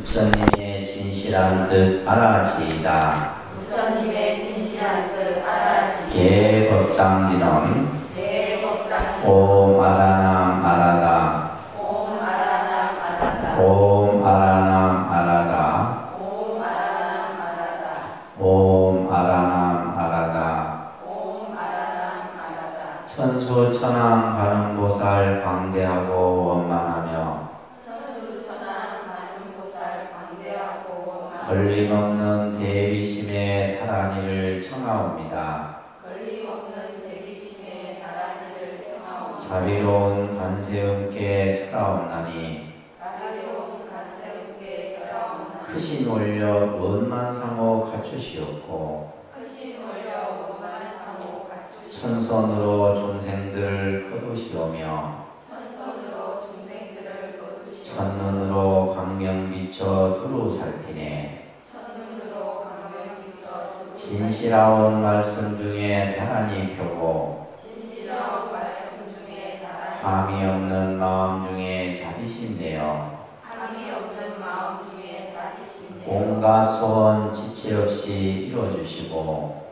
부처님의 진실한 뜻 알아지이다. 부처님의 진실한 뜻 알아지이다. 개법장지는 옴 아라남 아라다. 옴 아라남 아라다. 옴 아라남 아라다. 옴 아라남 아라다. 옴 아라남 아라다. 옴 아라남 아라다. 천수천왕 가능보살 광대하고 원만하며 천수천왕 가능보살 광대하고 원만하며 걸림없는 대비심의 탈환이를 청하옵니다. 걸림없는 대비심의 다란이를 청하옵니다. 자비로운 관세음께 절하옵나니 자비로운 간세음께 절하옵나니 크신 원력 원만상호 갖추시옵고 크신 원력 원만상호 갖추시옵고 천선으로 중생들을 거두시오며 천선으로 중생들을 거두시옵고 천눈으로 광명 비춰 두루 살피네. 천눈으로 광명 비춰 진실하온 말씀 중에 대란이 펴고 진실하온 말씀 중에 다란이 함이 없는 마음 중에 자비신되어 함이 없는 마음 중에 자비신데 온갖 소원 지체 없이 이루어주시고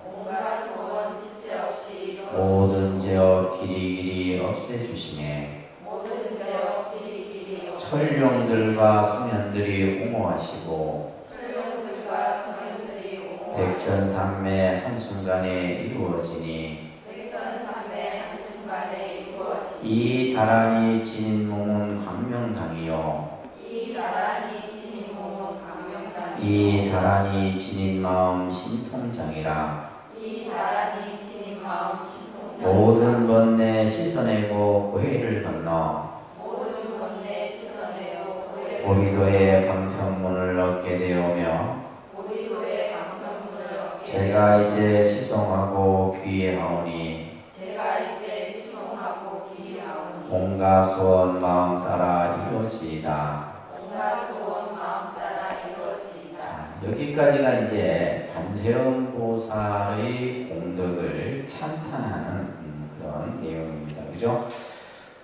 온갖 소원 지체 없이 이루어 모든 죄업 길이길이 없애주시네. 모든 죄업 길이길이 천룡들과 성현들이 옹호하시고 천룡들과 성현들이 옹호하시고 백천삼매 한순간에 이루어지니 백천삼매 한순간에 이루어지니 이 다란이 지닌 몸은 광명당이요 이 나란히 지닌 몸은 강명당이 이 다란이 지닌 마음 신통장이라. 이 나란히 지닌 마음 신통장 모든 번뇌 씻어내고 고해를 건너 모든 번뇌 씻어내고 고해 보리도의 방편문을 얻게 되오며 보리도의 방편문을 얻게 제가 이제 시송하고 귀하오니 제가 이제 지송하고 기하오니 온갖 소원 마음 따라 이루어지이다. 온갖 소원 마음 따라 이루어지이다. 자, 여기까지가 이제 관세음 보살의 공덕을 찬탄하는 그런 내용입니다. 그죠?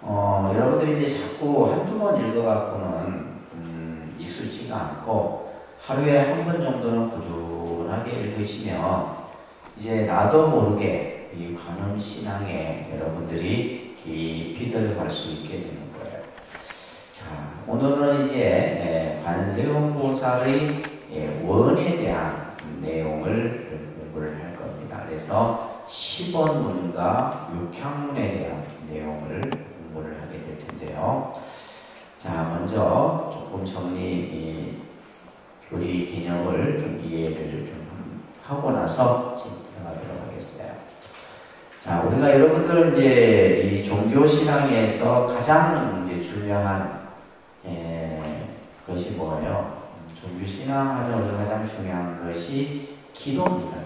여러분들이 이제 자꾸 한두 번 읽어갖고는 익숙지가 않고 하루에 한 번 정도는 꾸준하게 읽으시면 이제 나도 모르게 이 관음 신앙에 여러분들이 깊이 들어갈 수 있게 되는 거예요. 자, 오늘은 이제 관세음 보살의 원에 대한 내용을 공부를 할 겁니다. 그래서 10원문과 6향문에 대한 내용을 공부를 하게 될 텐데요. 자, 먼저 조금 교리 개념을 좀 이해를 좀 하고 나서 지금 들어가도록 하겠어요. 자, 우리가 여러분들 이제 이 종교 신앙에서 가장 이제 중요한 것이 뭐예요? 종교 신앙하면 우리가 가장 중요한 것이 기도입니다.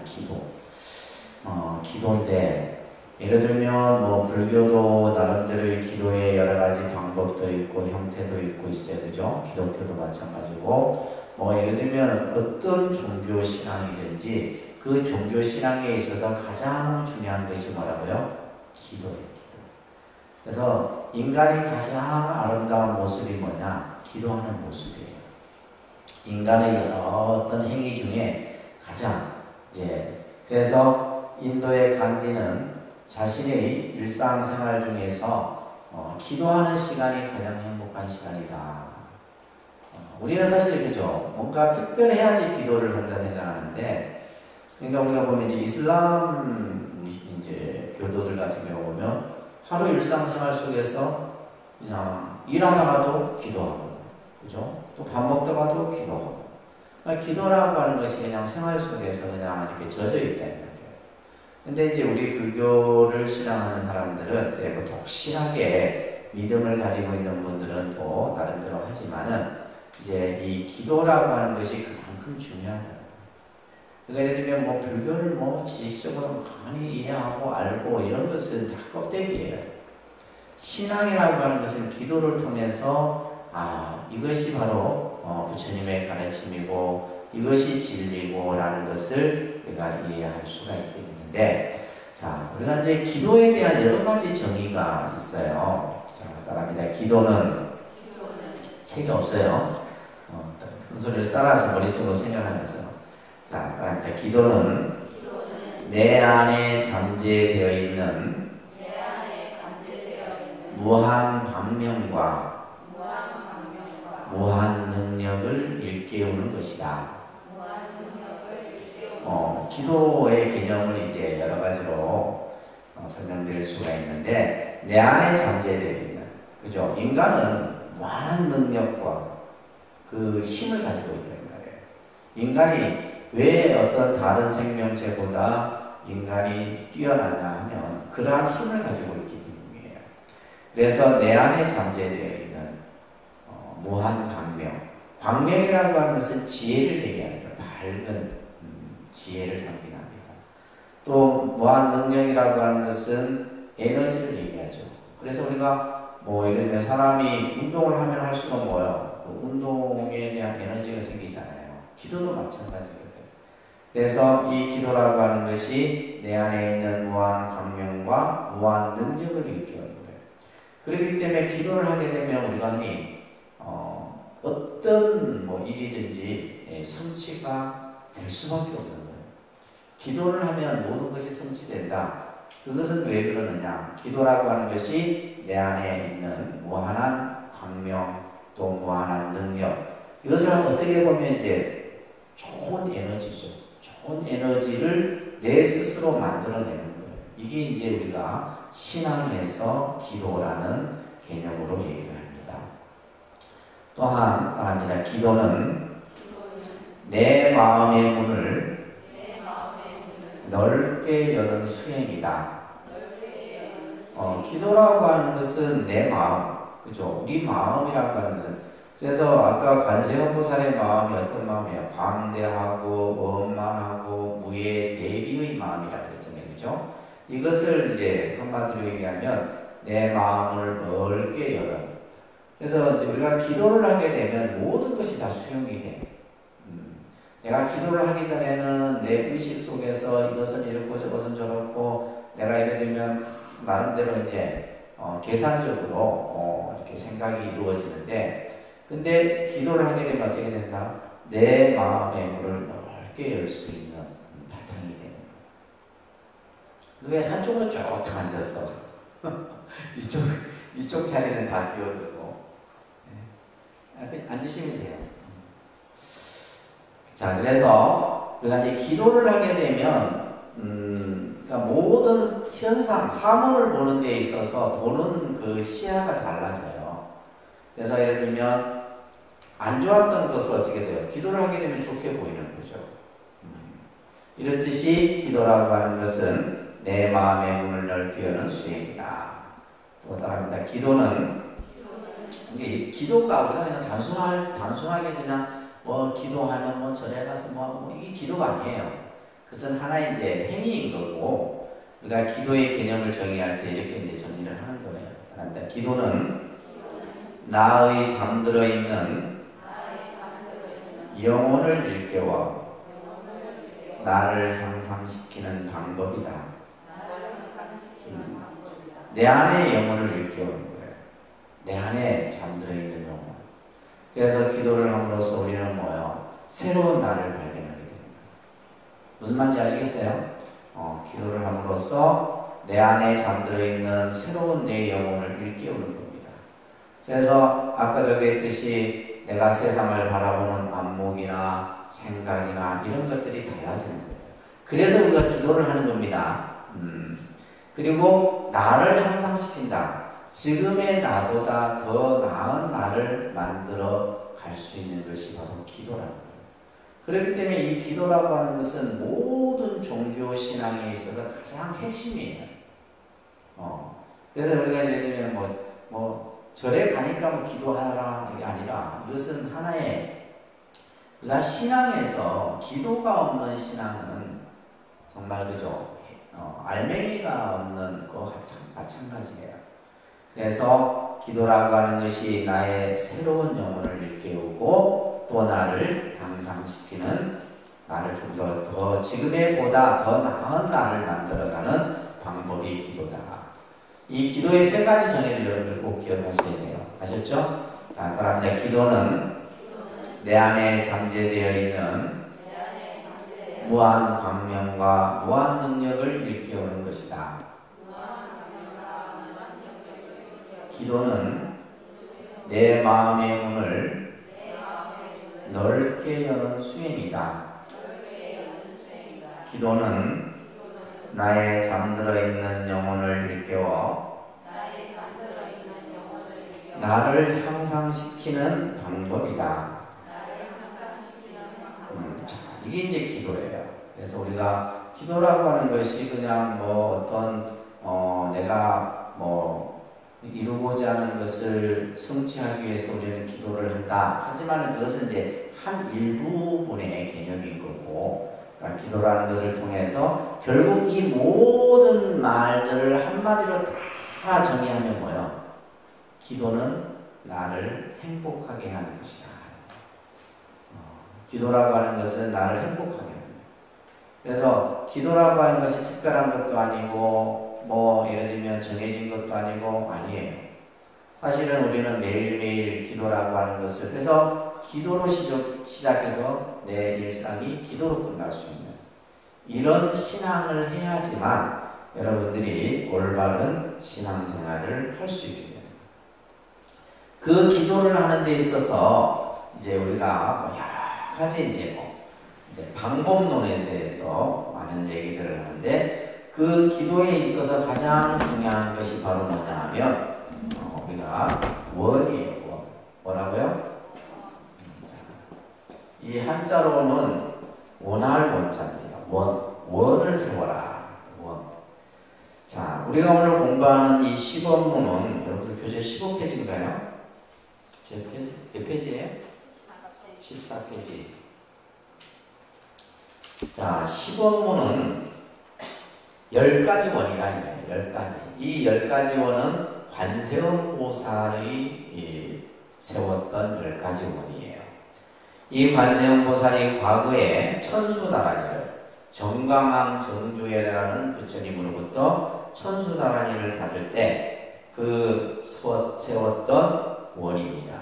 기도인데 예를 들면 뭐 불교도 나름대로의 기도의 여러 가지 방법도 있고 형태도 있고 있어요. 그죠? 기독교도 마찬가지고 뭐 예를 들면 어떤 종교 신앙이든지 그 종교 신앙에 있어서 가장 중요한 것이 뭐라고요? 기도예요. 그래서 인간이 가장 아름다운 모습이 뭐냐? 기도하는 모습이에요. 인간의 여러 어떤 행위 중에 가장 그래서 인도의 간디는 자신의 일상생활 중에서 기도하는 시간이 가장 행복한 시간이다. 우리는 사실 그죠? 뭔가 특별해야지 기도를 한다 생각하는데, 그러니까 우리가 보면 이제 이슬람 이제 교도들 같은 경우 보면 하루 일상생활 속에서 그냥 일하다가도 기도하고, 그죠? 또 밥 먹다가도 기도하고. 그러니까 기도라고 하는 것이 그냥 생활 속에서 그냥 이렇게 젖어 있다. 근데 이제 우리 불교를 신앙하는 사람들은 이제 뭐 독실하게 믿음을 가지고 있는 분들은 또 나름대로 하지만은 이제 이 기도라고 하는 것이 그만큼 중요하다. 그러니까 예를 들면 뭐 불교를 뭐 지식적으로 많이 이해하고 알고 이런 것은 다 껍데기예요. 신앙이라고 하는 것은 기도를 통해서 이것이 바로 부처님의 가르침이고 이것이 진리고 라는 것을 우리가 이해할 수가 있게 되는데, 자, 우리가 이제 기도에 대한 여러 가지 정의가 있어요. 자, 따라합니다. 기도는 책이 없어요. 큰 소리를 따라서 머릿속으로 생각하면서. 자, 그러니까 기도는 내 안에 잠재되어 있는 무한 방명과 무한 능력을 일깨우는 것이다. 기도의 개념을 이제 여러 가지로 설명드릴 수가 있는데, 내 안에 잠재되어 있는, 그죠? 인간은 무한한 능력과 그 힘을 가지고 있다는 말이에요. 인간이 왜 어떤 다른 생명체보다 인간이 뛰어나냐 하면 그러한 힘을 가지고 있기 때문이에요. 그래서 내 안에 잠재되어 있는 무한 광명. 광명이라고 하는 것은 지혜를 얘기하는 거예요. 밝은 지혜를 상징합니다. 또 무한 능력이라고 하는 것은 에너지를 얘기하죠. 그래서 우리가 뭐 예를 들면 사람이 운동을 하면 할수록 뭐예요? 운동에 대한 에너지가 생기잖아요. 기도도 마찬가지거든요. 그래서 이 기도라고 하는 것이 내 안에 있는 무한 광명과 무한 능력을 일깨우는 거예요. 그렇기 때문에 기도를 하게 되면 우리가 흔히 어떤 뭐 일이든지 성취가 될 수밖에 없는 거예요. 기도를 하면 모든 것이 성취된다. 그것은 왜 그러느냐? 기도라고 하는 것이 내 안에 있는 무한한 광명 또 무한한 능력, 이것을 어떻게 보면 이제 좋은 에너지죠. 좋은 에너지를 내 스스로 만들어내는 거예요. 이게 이제 우리가 신앙에서 기도라는 개념으로 얘기를 합니다. 또한 말합니다. 기도는 내 마음의 문을 넓게 여는 수행이다. 기도라고 하는 것은 내 마음, 그죠? 우리 마음이라고 하는 것은, 그래서 아까 관세음보살의 마음이 어떤 마음이에요? 광대하고 원만하고 무예 대비의 마음이라고 했잖아요, 그죠? 이것을 이제 한마디로 얘기하면 내 마음을 넓게 열어. 그래서 이제 우리가 기도를 하게 되면 모든 것이 다 수용이 돼. 내가 기도를 하기 전에는 내 의식 속에서 이것은 이렇고 저것은 저렇고, 내가 예를 들면 나름대로 이제 계산적으로 이렇게 생각이 이루어지는데, 근데 기도를 하게 되면 어떻게 된다? 내 마음의 문을 넓게 열 수 있는 바탕이 되는 거야. 왜 한쪽으로 쭉 앉았어? 이쪽 자리는 다 비워두고, 네. 앉으시면 돼요. 자, 그래서 우리가 이제 기도를 하게 되면 그러니까 모든 현상, 사물을 보는 데 있어서 보는 그 시야가 달라져요. 그래서 예를 들면 안 좋았던 것을 어떻게 돼요? 기도를 하게 되면 좋게 보이는 거죠. 이렇듯이 기도라고 하는 것은 내 마음의 문을 넓게 여는 수행이다. 또 다릅니다. 기도는 이게 기도가 우리가 그냥 단순하게 그냥 뭐 기도하면 뭐 절에 가서 뭐 하고 이게 기도가 아니에요. 그것은 하나의 이제 행위인 거고, 우리가 기도의 개념을 정의할 때 이렇게 이제 정리를 하는 거예요. 그러니까 기도는 나의 잠들어 있는 영혼을 일깨워 나를 향상시키는 방법이다. 내 안에 영혼을 일깨우는 거예요. 내 안에 잠들어 있는 영혼. 그래서 기도를 함으로써 우리는 뭐예요? 새로운 나를 발견하게 됩니다. 무슨 말인지 아시겠어요? 기도를 함으로써 내 안에 잠들어 있는 새로운 내 영혼을 일깨우는 겁니다. 그래서 아까도 얘기했듯이 내가 세상을 바라보는 안목이나 생각이나 이런 것들이 달라지는 거예요. 그래서 우리가 기도를 하는 겁니다. 그리고 나를 향상시킨다. 지금의 나보다 더 나은 나를 만들어 갈 수 있는 것이 바로 기도라는 거예요. 그렇기 때문에 이 기도라고 하는 것은 모든 종교 신앙에 있어서 가장 핵심이에요. 그래서 우리가 예를 들면 절에 가니까 뭐 기도하라 이게 아니라, 이것은 하나의, 우리가 신앙에서 기도가 없는 신앙은 정말 그죠? 알맹이가 없는 거 마찬가지예요. 그래서 기도라고 하는 것이 나의 새로운 영혼을 일깨우고 또 나를 향상시키는, 나를 좀 더 지금의 보다 더 나은 나를 만들어가는 방법이 기도다. 이 기도의 세 가지 정의를 여러분들 꼭 기억하셔야 돼요. 아셨죠? 자, 그러면 기도는 내 안에 잠재되어 있는 무한 광명과 무한 능력을 일깨우는 것이다. 기도는 내 마음의 문을 넓게 여는 수행이다. 기도는 나의 잠들어 있는 영혼을 일깨워 나를 향상시키는 방법이다. 자, 이게 이제 기도예요. 그래서 우리가 기도라고 하는 것이 그냥 뭐 어떤 내가 뭐 이루고자 하는 것을 성취하기 위해서 우리는 기도를 한다. 하지만 그것은 이제 한 일부분의 개념인 거고, 그러니까 기도라는 것을 통해서 결국 이 모든 말들을 한마디로 다 정의하면 뭐예요? 기도는 나를 행복하게 하는 것이다. 기도라고 하는 것은 나를 행복하게 합니다. 그래서 기도라고 하는 것이 특별한 것도 아니고 뭐 예를 들면 정해진 것도 아니에요. 사실은 우리는 매일매일 기도라고 하는 것을 그래서 기도로 시작해서 내 일상이 기도로 끝날 수 있는 이런 신앙을 해야지만 여러분들이 올바른 신앙생활을 할 수 있게 됩니다. 그 기도를 하는 데 있어서 이제 우리가 여러 가지 이제 방법론에 대해서 많은 얘기들을 하는데 그 기도에 있어서 가장 중요한 것이 바로 뭐냐 하면 우리가 원이에요. 원. 뭐라고요? 이 한자로는 원할 원자입니다. 원을 세워라. 원. 자, 우리가 오늘 공부하는 이 시범문은 여러분들 교재 15페이지인가요? 제 페이지? 몇 페이지예요? 14페이지. 자, 시범문은 10가지 원이다. 10가지. 이 10가지 원은 관세음보살이 세웠던 10가지 원이에요. 이 관세음보살이 과거에 천수다라니를 정광암 정주회라는 부처님으로부터 천수다라니를 받을 때 그 세웠던 원입니다.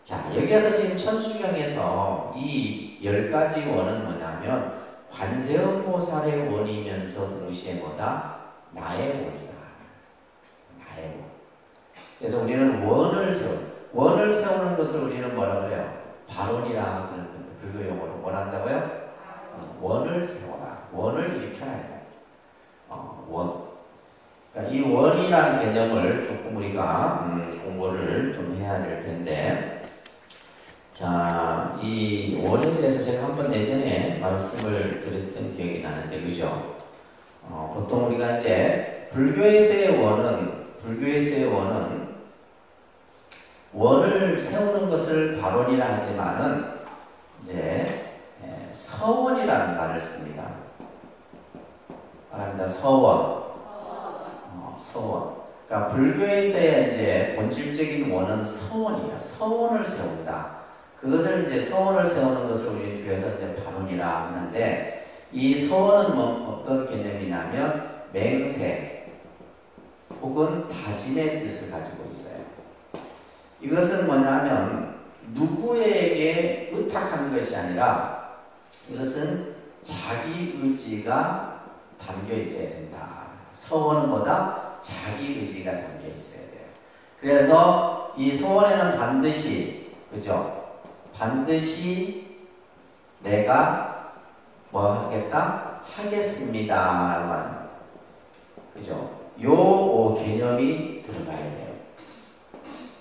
자, 여기에서 지금 천수경에서 이 10가지 원은 뭐냐면 관세음보살의 원이면서 동시에 뭐다? 나의 원이다. 나의 원. 그래서 우리는 원을 세우는 것을 우리는 뭐라 그래요? 발원이라 그러는 건데 불교 용어로 뭘 한다고요? 원을 세워라. 원을 일으켜라. 원. 그러니까 이 원이라는 개념을 조금 우리가 공부를 좀 해야 될 텐데, 자, 이 원에 대해서 제가 한번 예전에 말씀을 드렸던 기억이 나는데, 그죠? 보통 우리가 이제 불교에서의 원을 세우는 것을 발원이라 하지만은 이제 서원이라는 말을 씁니다. 바랍니다. 서원. 서원. 그러니까 불교에서의 이제 본질적인 원은 서원이에요. 서원을 세운다. 그것을 이제 서원을 세우는 것을 우리 주에서 이제 발원이라 하는데, 이 서원은 뭐 어떤 개념이냐면 맹세 혹은 다짐의 뜻을 가지고 있어요. 이것은 뭐냐면 누구에게 의탁하는 것이 아니라 이것은 자기 의지가 담겨 있어야 된다. 서원은 뭐다? 자기 의지가 담겨 있어야 돼요. 그래서 이 서원에는 반드시, 그죠? 반드시 내가 뭐 하겠다? 하겠습니다. 라고 하는, 그죠? 요 개념이 들어가야 돼요.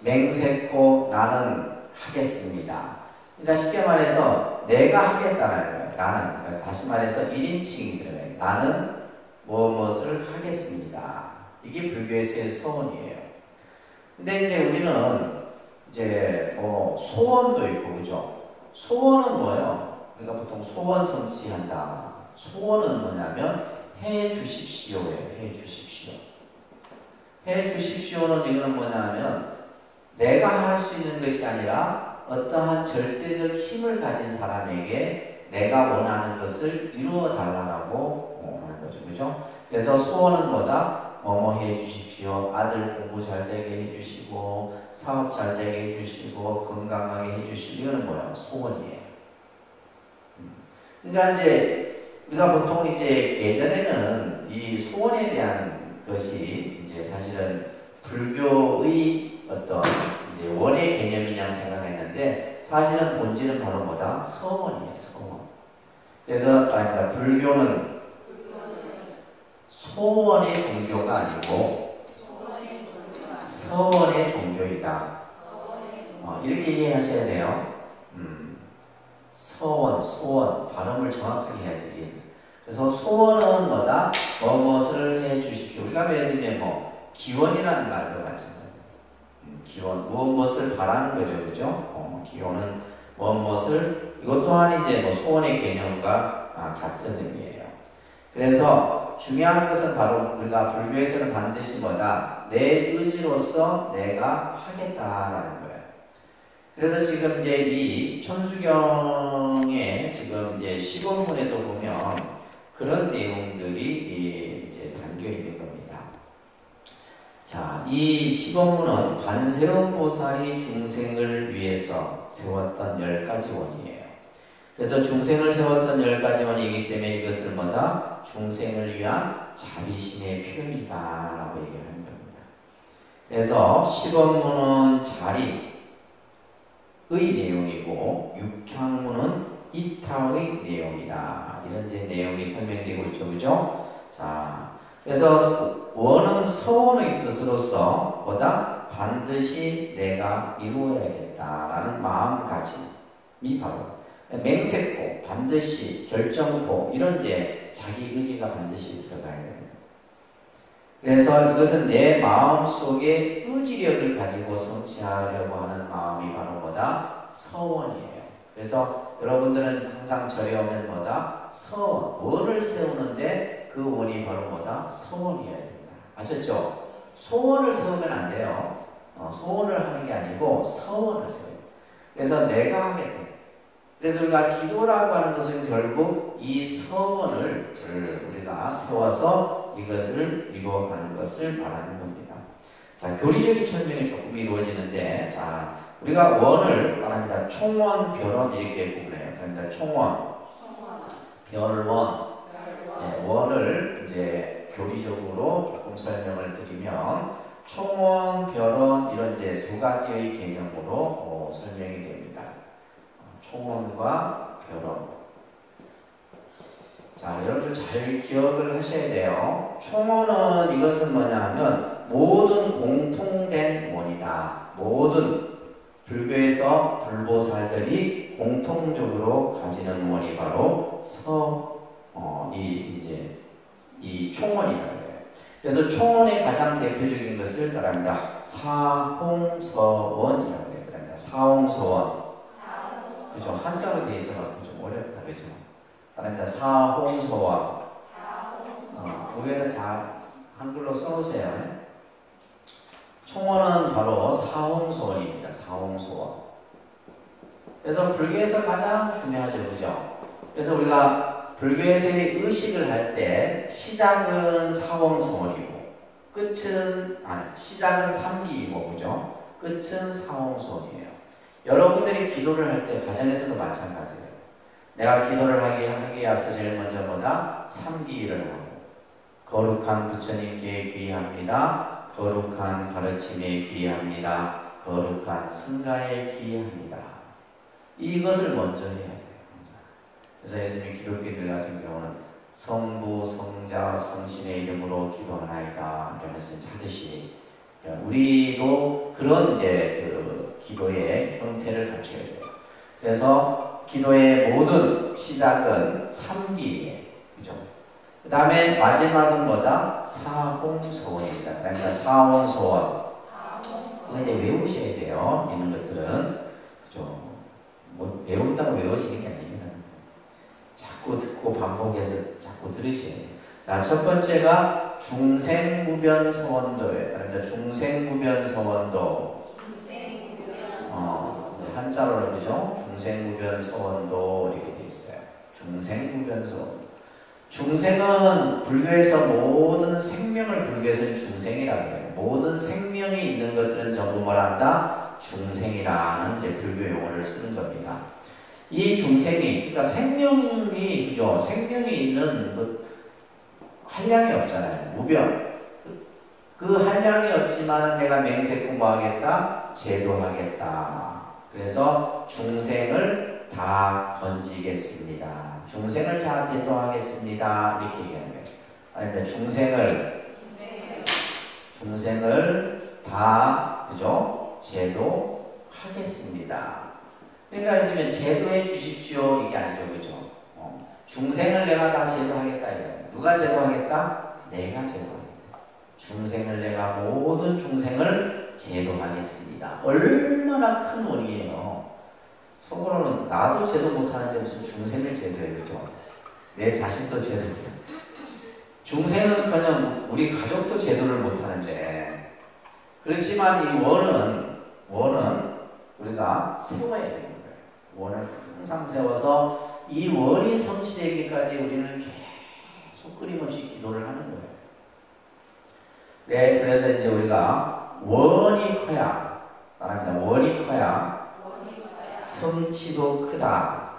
맹세코 나는 하겠습니다. 그러니까 쉽게 말해서 내가 하겠다는 거예요. 나는. 그러니까 다시 말해서 1인칭이 들어가요. 나는 무엇을 하겠습니다. 이게 불교에서의 소원이에요. 근데 이제 우리는 이제 소원도 있고, 그죠? 소원은 뭐예요? 우리가 보통 소원 성취한다. 소원은 뭐냐면 해 주십시오예요. 해 주십시오. 해 주십시오는 이거는 뭐냐면 내가 할 수 있는 것이 아니라 어떠한 절대적 힘을 가진 사람에게 내가 원하는 것을 이루어 달라고 하는 거죠. 그죠? 그래서 소원은 뭐다? 뭐뭐 해주십시오. 아들 공부 잘 되게 해주시고 사업 잘 되게 해주시고 건강하게 해주시고 이거는 뭐야? 소원이에요. 그러니까 이제 우리가 보통 이제 예전에는 이 소원에 대한 것이 이제 사실은 불교의 어떤 이제 원의 개념이냐고 생각했는데 사실은 본질은 바로 뭐다? 서원이에요. 서원. 그래서 불교는 소원의 종교가 아니고 서원의 종교이다. 이렇게 이해하셔야 돼요. 서원, 소원, 발음을 정확하게 해야지. 그래서 소원은 뭐다? 무엇을 해주십시오. 우리가 예를 들면 뭐 기원이라는 말도 마찬가지예요. 기원, 무엇을 바라는 거죠, 그죠? 기원은 무엇을, 이것 또한 이제 뭐 소원의 개념과 같은 의미예요. 그래서 중요한 것은 바로 우리가 불교에서는 반드시 뭐다? 내 의지로서 내가 하겠다라는 거예요. 그래서 지금 이제 이 천수경의 지금 이제 시본문에도 보면 그런 내용들이 이제 담겨 있는 겁니다. 자, 이 시본문은 관세음 보살이 중생을 위해서 세웠던 10가지 원이에요. 그래서 중생을 세웠던 10가지 원이기 때문에 이것을 뭐다? 중생을 위한 자비심의 표현이다라고 얘기를 하는 겁니다. 그래서 시본문은 자리 의 내용이고 육향문은 이타의 내용이다. 이런 이제 내용이 설명되고 있죠, 그죠? 자, 그래서 원은 서원의 뜻으로서 보다 반드시 내가 이루어야겠다라는 마음가짐이 바로 맹세코, 반드시 결정코 이런 이제 자기 의지가 반드시 들어가야 됩니다. 그래서 이것은 내 마음 속에 의지력을 가지고 성취하려고 하는 마음이 바로 뭐다? 서원이에요. 그래서 여러분들은 항상 절에 오면 뭐다? 서원, 원을 세우는데 그 원이 바로 뭐다? 서원이어야 된다. 아셨죠? 소원을 세우면 안 돼요. 소원을 하는 게 아니고 서원을 세워요. 그래서 내가 하게 돼. 그래서 우리가 기도라고 하는 것은 결국 이 서원을 우리가 세워서 이것을 이루어가는 것을 바라는 겁니다. 자, 교리적인 설명이 조금 이루어지는데, 자, 우리가 원을 말합니다. 총원, 별원 이렇게 구분해요. 그러니까 총원, 별원, 네, 원을 이제 교리적으로 조금 설명을 드리면 총원, 별원 이런 이제 두 가지의 개념으로 설명이 됩니다. 총원과 별원. 자, 여러분들 잘 기억을 하셔야 돼요. 총원은 이것은 뭐냐 하면 모든 공통된 원이다. 모든 불교에서 불보살들이 공통적으로 가지는 원이 바로 이 총원이라고 해요. 그래서 총원의 가장 대표적인 것을 따릅니다. 사홍서원이라고 해야 됩니다. 사홍서원. 그죠? 한자로 되어 있어서 좀 어렵다, 그죠? 따릅니다. 사홍서원. 거기에다 잘 한글로 써놓으세요. 총원은 바로 사홍서원입니다. 사홍서원. 그래서 불교에서 가장 중요하죠, 그죠? 그래서 우리가 불교에서의 의식을 할 때 시작은 사홍서원이고 시작은 삼기이고, 그죠? 끝은 사홍서원이에요. 여러분들이 기도를 할 때 가정에서도 마찬가지예요. 내가 기도를 하기에 앞서 제일 먼저 뭐다? 삼기를 하고 거룩한 부처님께 귀의합니다. 거룩한 가르침에 귀의합니다. 거룩한 승가에 귀의합니다. 이것을 먼저 해야 돼요. 항상. 그래서 예를 들면 기독교인들 같은 경우는 성부, 성자, 성신의 이름으로 기도하나이다 이러면서 하듯이 우리도 그런 이제 기도의 형태를 갖춰야 돼요. 그래서 기도의 모든 시작은 삼기예요. 그죠? 그 다음에 마지막은 뭐다? 사홍서원입니다. 그러니까 사홍서원. 이거 이제 외우셔야 돼요. 이런 것들은. 그죠? 뭐 외운다고 외우시는 게 아닙니다. 자꾸 듣고 반복해서 자꾸 들으셔야 돼요. 자, 첫 번째가 중생무변서원도예요. 그러니까 중생무변서원도. 한자로는 그죠? 중생무변서원도 이렇게 돼 있어요. 중생무변서원. 중생은 불교에서 모든 생명을 불교에서는 중생이라고 해요. 모든 생명이 있는 것들은 전부 뭐라 한다? 중생이라는 이제 불교 용어를 쓰는 겁니다. 이 중생이, 그러니까 생명이, 그죠? 생명이 있는 그 한량이 없잖아요. 무변. 그 한량이 없지만 내가 맹세코 뭐 하겠다? 제도하겠다. 그래서 중생을 다 건지겠습니다. 중생을 다 제도하겠습니다. 이렇게 얘기하는 거죠. 아니, 중생을 다, 그죠? 제도하겠습니다. 그러니까 예를 들면 제도해 주십시오. 이게 아니죠. 그죠? 중생을 내가 다 제도하겠다. 이거예요. 누가 제도하겠다? 내가 제도하겠다. 중생을 내가 모든 중생을 제도하겠습니다. 얼마나 큰 원이에요. 속으로는 나도 제도 못하는데 무슨 중생을 제도해. 그죠? 내 자신도 제도 못해. 중생은 그냥 우리 가족도 제도를 못하는데, 그렇지만 이 원은 우리가 세워야 되는 거예요. 원을 항상 세워서 이 원이 성취되기까지 우리는 계속 끊임없이 기도를 하는 거예요. 네, 그래서 이제 우리가 원이 커야, 따라합니다. 원이 커야 성취도 크다.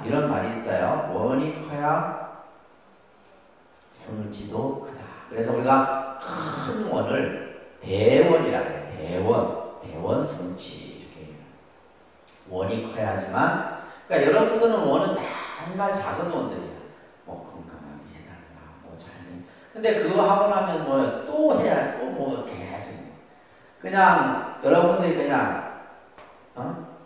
이런 말이 있어요. 원이 커야 성취도 크다. 그래서 우리가 큰 원을 대원이라고 해요. 대원 성취. 이렇게. 원이 커야지만, 그러니까 여러분들은 원은 맨날 작은 원들이에요. 뭐 건강하게 해달라, 뭐 잘. 근데 그거 하고 나면 뭐 또 해야, 또 뭐 계속. 그냥 여러분들이 그냥,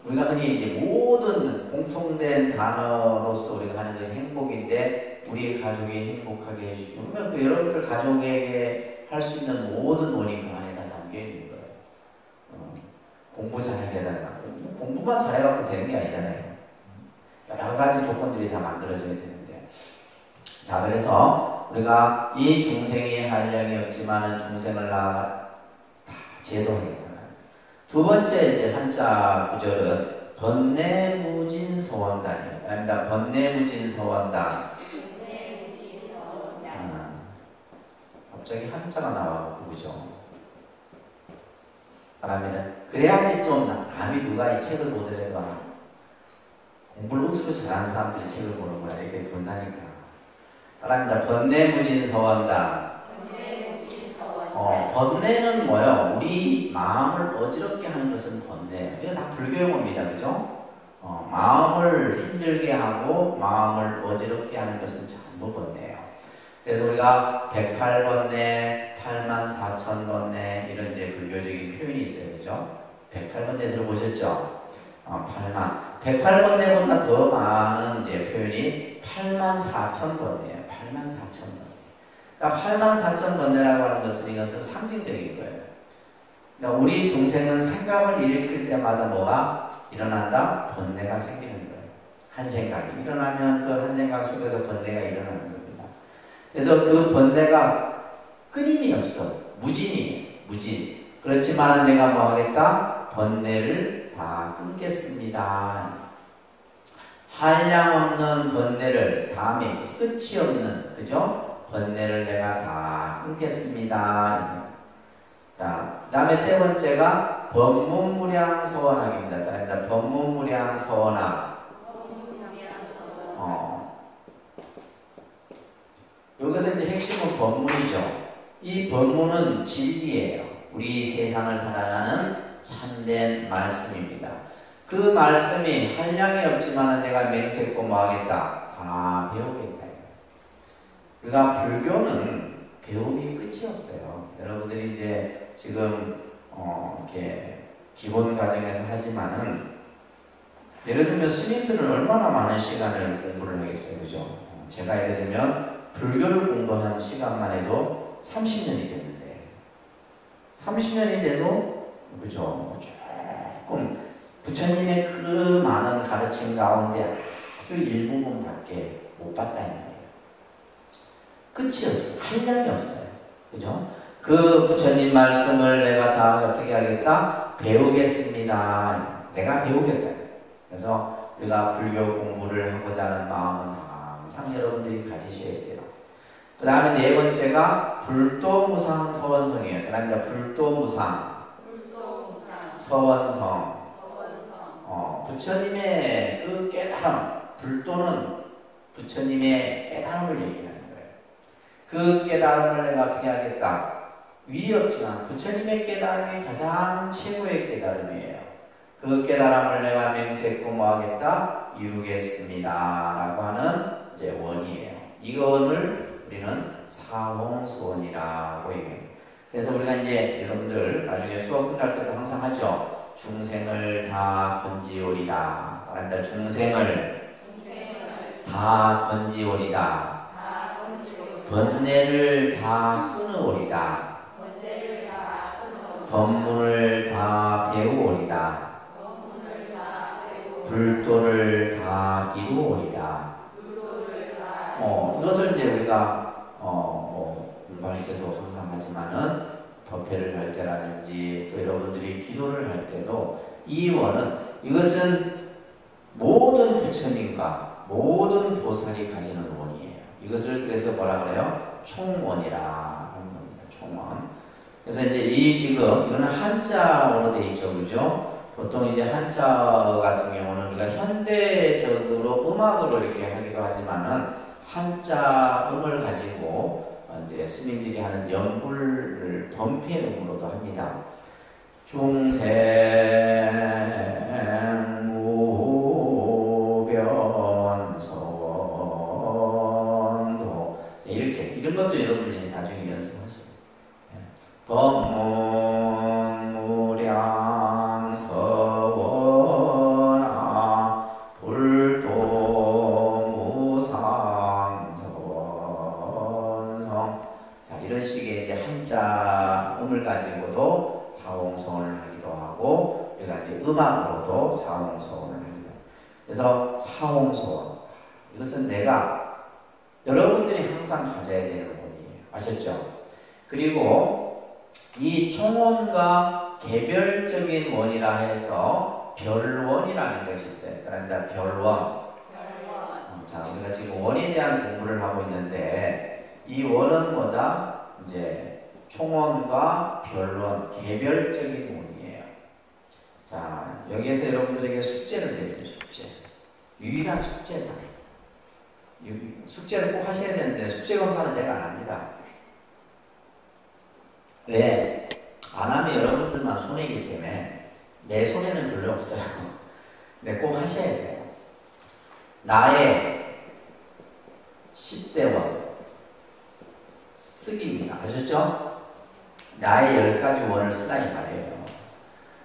우리가 흔히 이제 모든 공통된 단어로서 우리가 하는 것이 행복인데, 우리 가족이 행복하게 해주시고, 그러면 그 여러분들 가족에게 할 수 있는 모든 원이 그 안에다 담겨 있는 거예요. 공부 잘하게 해달라. 공부만 잘해갖고 되는 게 아니잖아요. 여러 가지 조건들이 다 만들어져야 되는데. 자, 그래서 우리가 이 중생이 한량이 없지만 중생을 다 제도하겠다. 두 번째 이제 한자 구절은 번뇌무진서원단이에요. 아닙니다. 번뇌무진서원단. 갑자기 한자가 나와갖고, 그죠? 그러면 그래야지 좀 남이 누가 이 책을 보더라도 공부를 옥수로 잘하는 사람들이 책을 보는구나 이렇게 본다니까. 따라합니다. 번뇌무진서원단. 번뇌는 뭐예요? 우리 마음을 어지럽게 하는 것은 번뇌예요. 이거 다 불교용어입니다. 그죠? 마음을 힘들게 하고 마음을 어지럽게 하는 것은 전부 번뇌예요. 그래서 우리가 108번뇌, 84,000번뇌 이런 이제 불교적인 표현이 있어요. 그죠? 108번뇌 들어보셨죠? 108번뇌보다 더 많은 이제 표현이 84,000번뇌예요. 84,000번뇌. 그러니까 84,000번뇌라고 하는 것은 이것은 상징적인 거예요. 그러니까 우리 중생은 생각을 일으킬 때마다 뭐가 일어난다? 번뇌가 생기는 거예요. 한 생각이 일어나면 그 한 생각 속에서 번뇌가 일어나는 겁니다. 그래서 그 번뇌가 끊임이 없어. 무진. 그렇지만 내가 뭐 하겠다? 번뇌를 다 끊겠습니다. 한량 없는 번뇌를 다음에 끝이 없는, 그죠? 번뇌를 내가 다 끊겠습니다. 자, 그 다음에 세 번째가 법문무량서원학입니다. 그러니까 법문무량서원학. 여기서 이제 핵심은 법문이죠. 이 법문은 진리예요. 우리 세상을 살아가는 참된 말씀입니다. 그 말씀이 한량이 없지만 내가 맹세코 뭐 하겠다? 다 배우겠다. 그러니까 불교는 배움이 끝이 없어요. 여러분들이 이제 지금 이렇게 기본 과정에서 하지만은 예를 들면 스님들은 얼마나 많은 시간을 공부를 하겠어요. 그죠? 제가 예를 들면 불교를 공부한 시간만 해도 30년이 됐는데 30년이 돼도 그죠? 조금 부처님의 그 많은 가르침 가운데 아주 일부분밖에 못 봤다는 거예요. 끝이 없어요. 한량이 없어요. 그죠? 그 부처님 말씀을 내가 다 어떻게 하겠다? 배우겠습니다. 내가 배우겠다. 그래서 우리가 불교 공부를 하고자 하는 마음은 다 항상 여러분들이 가지셔야 돼요. 그 다음에 네 번째가 불도무상 서원성이에요. 그러니까 불도무상 서원성. 부처님의 그 깨달음, 불도는 부처님의 깨달음을 얘기하는 거예요. 그 깨달음을 내가 어떻게 하겠다? 위에 없지만 부처님의 깨달음이 가장 최고의 깨달음이에요. 그 깨달음을 내가 맹세코 뭐 하겠다? 이루겠습니다. 라고 하는 이제 원이에요. 이 원을 우리는 사홍소원이라고 얘기해요. 그래서 우리가 이제 여러분들 나중에 수업 끝날 때도 항상 하죠. 중생을 다 건지오리다. 그러니까 중생을 다 건지오리다. 번뇌를 다 끊어오리다. 법문을 다 배우오리다. 불도를 다 이루오리다. 이것을 이제 우리가 공부할 때도 항상 하지만은 법회를 할 때라든지 또 여러분들이 기도를 할 때도 이 원은 이것은 모든 부처님과 모든 보살이 가지는 원이에요. 이것을 그래서 뭐라 그래요? 총원이라 하는 겁니다. 총원. 그래서 이제 이 지금 이거는 한자어로 되어 있죠, 그죠? 보통 이제 한자 같은 경우는 우리가 현대적으로 음악으로 이렇게 하기도 하지만은 한자 음을 가지고 이제 스님들이 하는 연불을 범패음으로도 합니다. 중생무변서원도 이렇게 이런 것도 여러분들이 나중에 연습하세요. 법문무량서원아 불도무상서원성. 자, 이런 식의 이제 한자 음을 가지고도 사홍성을 하기도 하고, 우리가 이제 음악으로도 사홍성을 합니다. 그래서 사홍성원, 이것은 내가 여러분들이 항상 가져야 되는 원이에요. 아셨죠? 그리고 이 총원과 개별적인 원이라 해서 별원이라는 것이 있어요. 그러니까 별원. 자, 우리가 지금 원에 대한 공부를 하고 있는데 이 원은 뭐다? 이제 총원과 별원, 개별적인 원이에요. 자, 여기에서 여러분들에게 숙제를 내드려요. 숙제. 유일한 숙제다. 숙제를 꼭 하셔야 되는데 숙제 검사는 제가 안 합니다. 왜? 안 하면 여러분들만 손해이기 때문에 내 손해는 별로 없어요. 근데 꼭 하셔야 돼요. 나의 10대 원 쓰기입니다. 아셨죠? 나의 10가지 원을 쓰다 이 말이에요.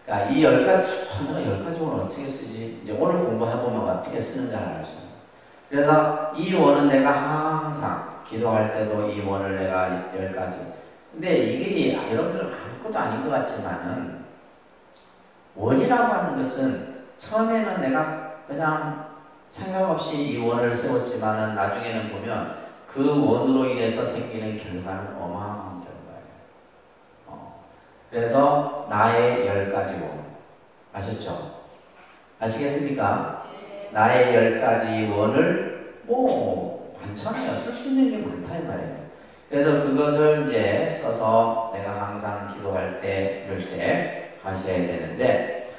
그러니까 이 10가지, 내가 10가지 원을 어떻게 쓰지? 이제 오늘 공부해보면 어떻게 쓰는지 알았어요. 그래서 이 원은 내가 항상 기도할 때도 이 원을 내가 10가지. 근데 이게 여러분들은 아무것도 아닌 것 같지만은 원이라고 하는 것은 처음에는 내가 그냥 생각 없이 이 원을 세웠지만은 나중에는 보면 그 원으로 인해서 생기는 결과는 어마어마한 결과예요. 그래서 나의 10가지 원. 아셨죠? 아시겠습니까? 나의 10가지 원을 많잖아요. 쓸 수 있는 게 많다 이 말이에요. 그래서 그것을 이제 써서 내가 항상 기도할 때, 이럴 때 하셔야 되는데,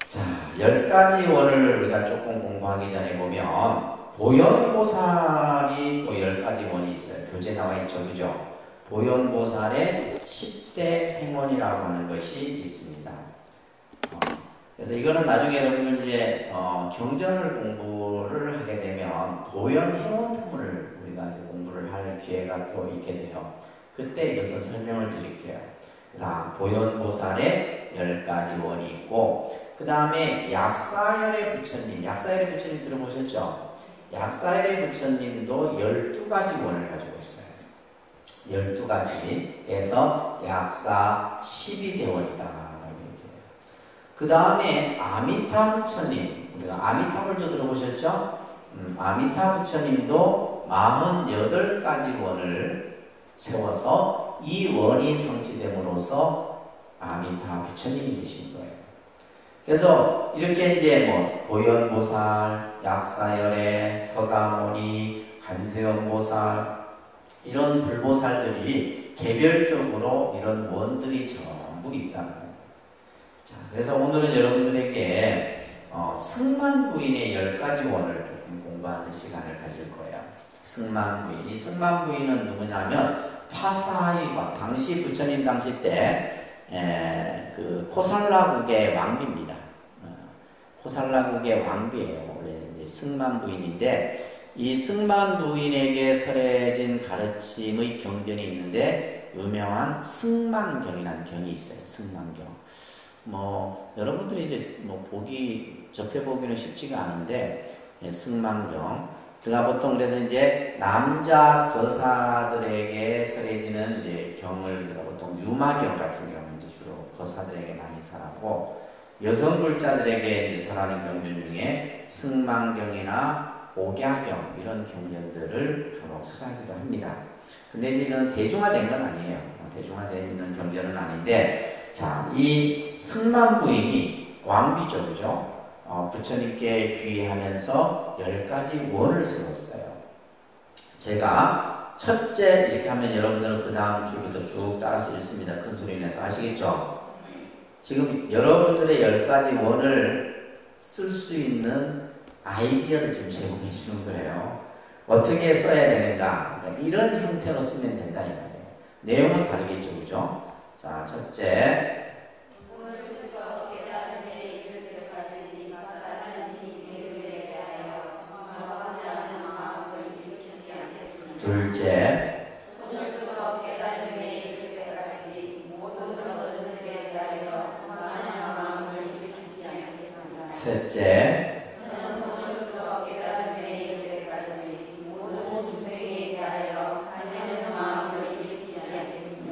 자, 10가지 원을 우리가 조금 공부하기 전에 보면, 보현보살이 또 10가지 원이 있어요. 교재 나와 있죠, 그죠? 보현보살의 10대 행원이라고 하는 것이 있습니다. 그래서 이거는 나중에 여러분들 이제 경전을 공부를 하게 되면 보현행원품을 우리가 이제 공부를 할 기회가 또 있게 돼요. 그때 이것을 설명을 드릴게요. 그래서 보현보살의 10가지 원이 있고, 그 다음에 약사열의 부처님, 약사열의 부처님 들어보셨죠? 약사열의 부처님도 12가지 원을 가지고 있어요. 12가지에서 약사 12대원이다. 그 다음에 아미타 부처님, 우리가 아미타불도 들어보셨죠? 아미타 부처님도 48가지 원을 세워서 이 원이 성취됨으로써 아미타 부처님이 되신 거예요. 그래서 이렇게 이제 뭐 보현보살, 약사열애, 서가모니, 관세음보살 이런 불보살들이 개별적으로 이런 원들이 전부 있다는 거예요. 자, 그래서 오늘은 여러분들에게 승만부인의 10가지 원을 조금 공부하는 시간을 가질 거예요. 승만부인. 이 승만부인은 누구냐면 파사이왕, 당시 부처님 당시 때 그 코살라국의 왕비입니다. 코살라국의 왕비예요. 원래 이제 승만부인인데 이 승만부인에게 설해진 가르침의 경전이 있는데 유명한 승만경이라는 경이 있어요. 승만경. 뭐 여러분들이 이제 뭐 접해보기는 쉽지가 않은데 승만경. 그가 보통 그래서 이제 남자 거사들에게 설해지는 이제 경을 우리가 보통 유마경 같은 경우 이제 주로 거사들에게 많이 설하고 여성 불자들에게 이제 설하는 경전 중에 승만경이나 옥야경 이런 경전들을 간혹 설하기도 합니다. 근데 이제 이건 대중화된 건 아니에요. 대중화되는 경전은 아닌데, 자, 이 승만부인이 왕비죠, 그죠? 부처님께 귀의하면서 10가지 원을 세웠어요. 제가 첫째 이렇게 하면 여러분들은 그 다음 줄부터 쭉 따라서 읽습니다. 큰 소리 내서 아시겠죠? 지금 여러분들의 10가지 원을 쓸 수 있는 아이디어를 지금 제공해 주는 거예요. 어떻게 써야 되는가? 그러니까 이런 형태로 쓰면 된다. 내용은 다르겠죠, 그죠? 자, 첫째. 둘째. 셋째.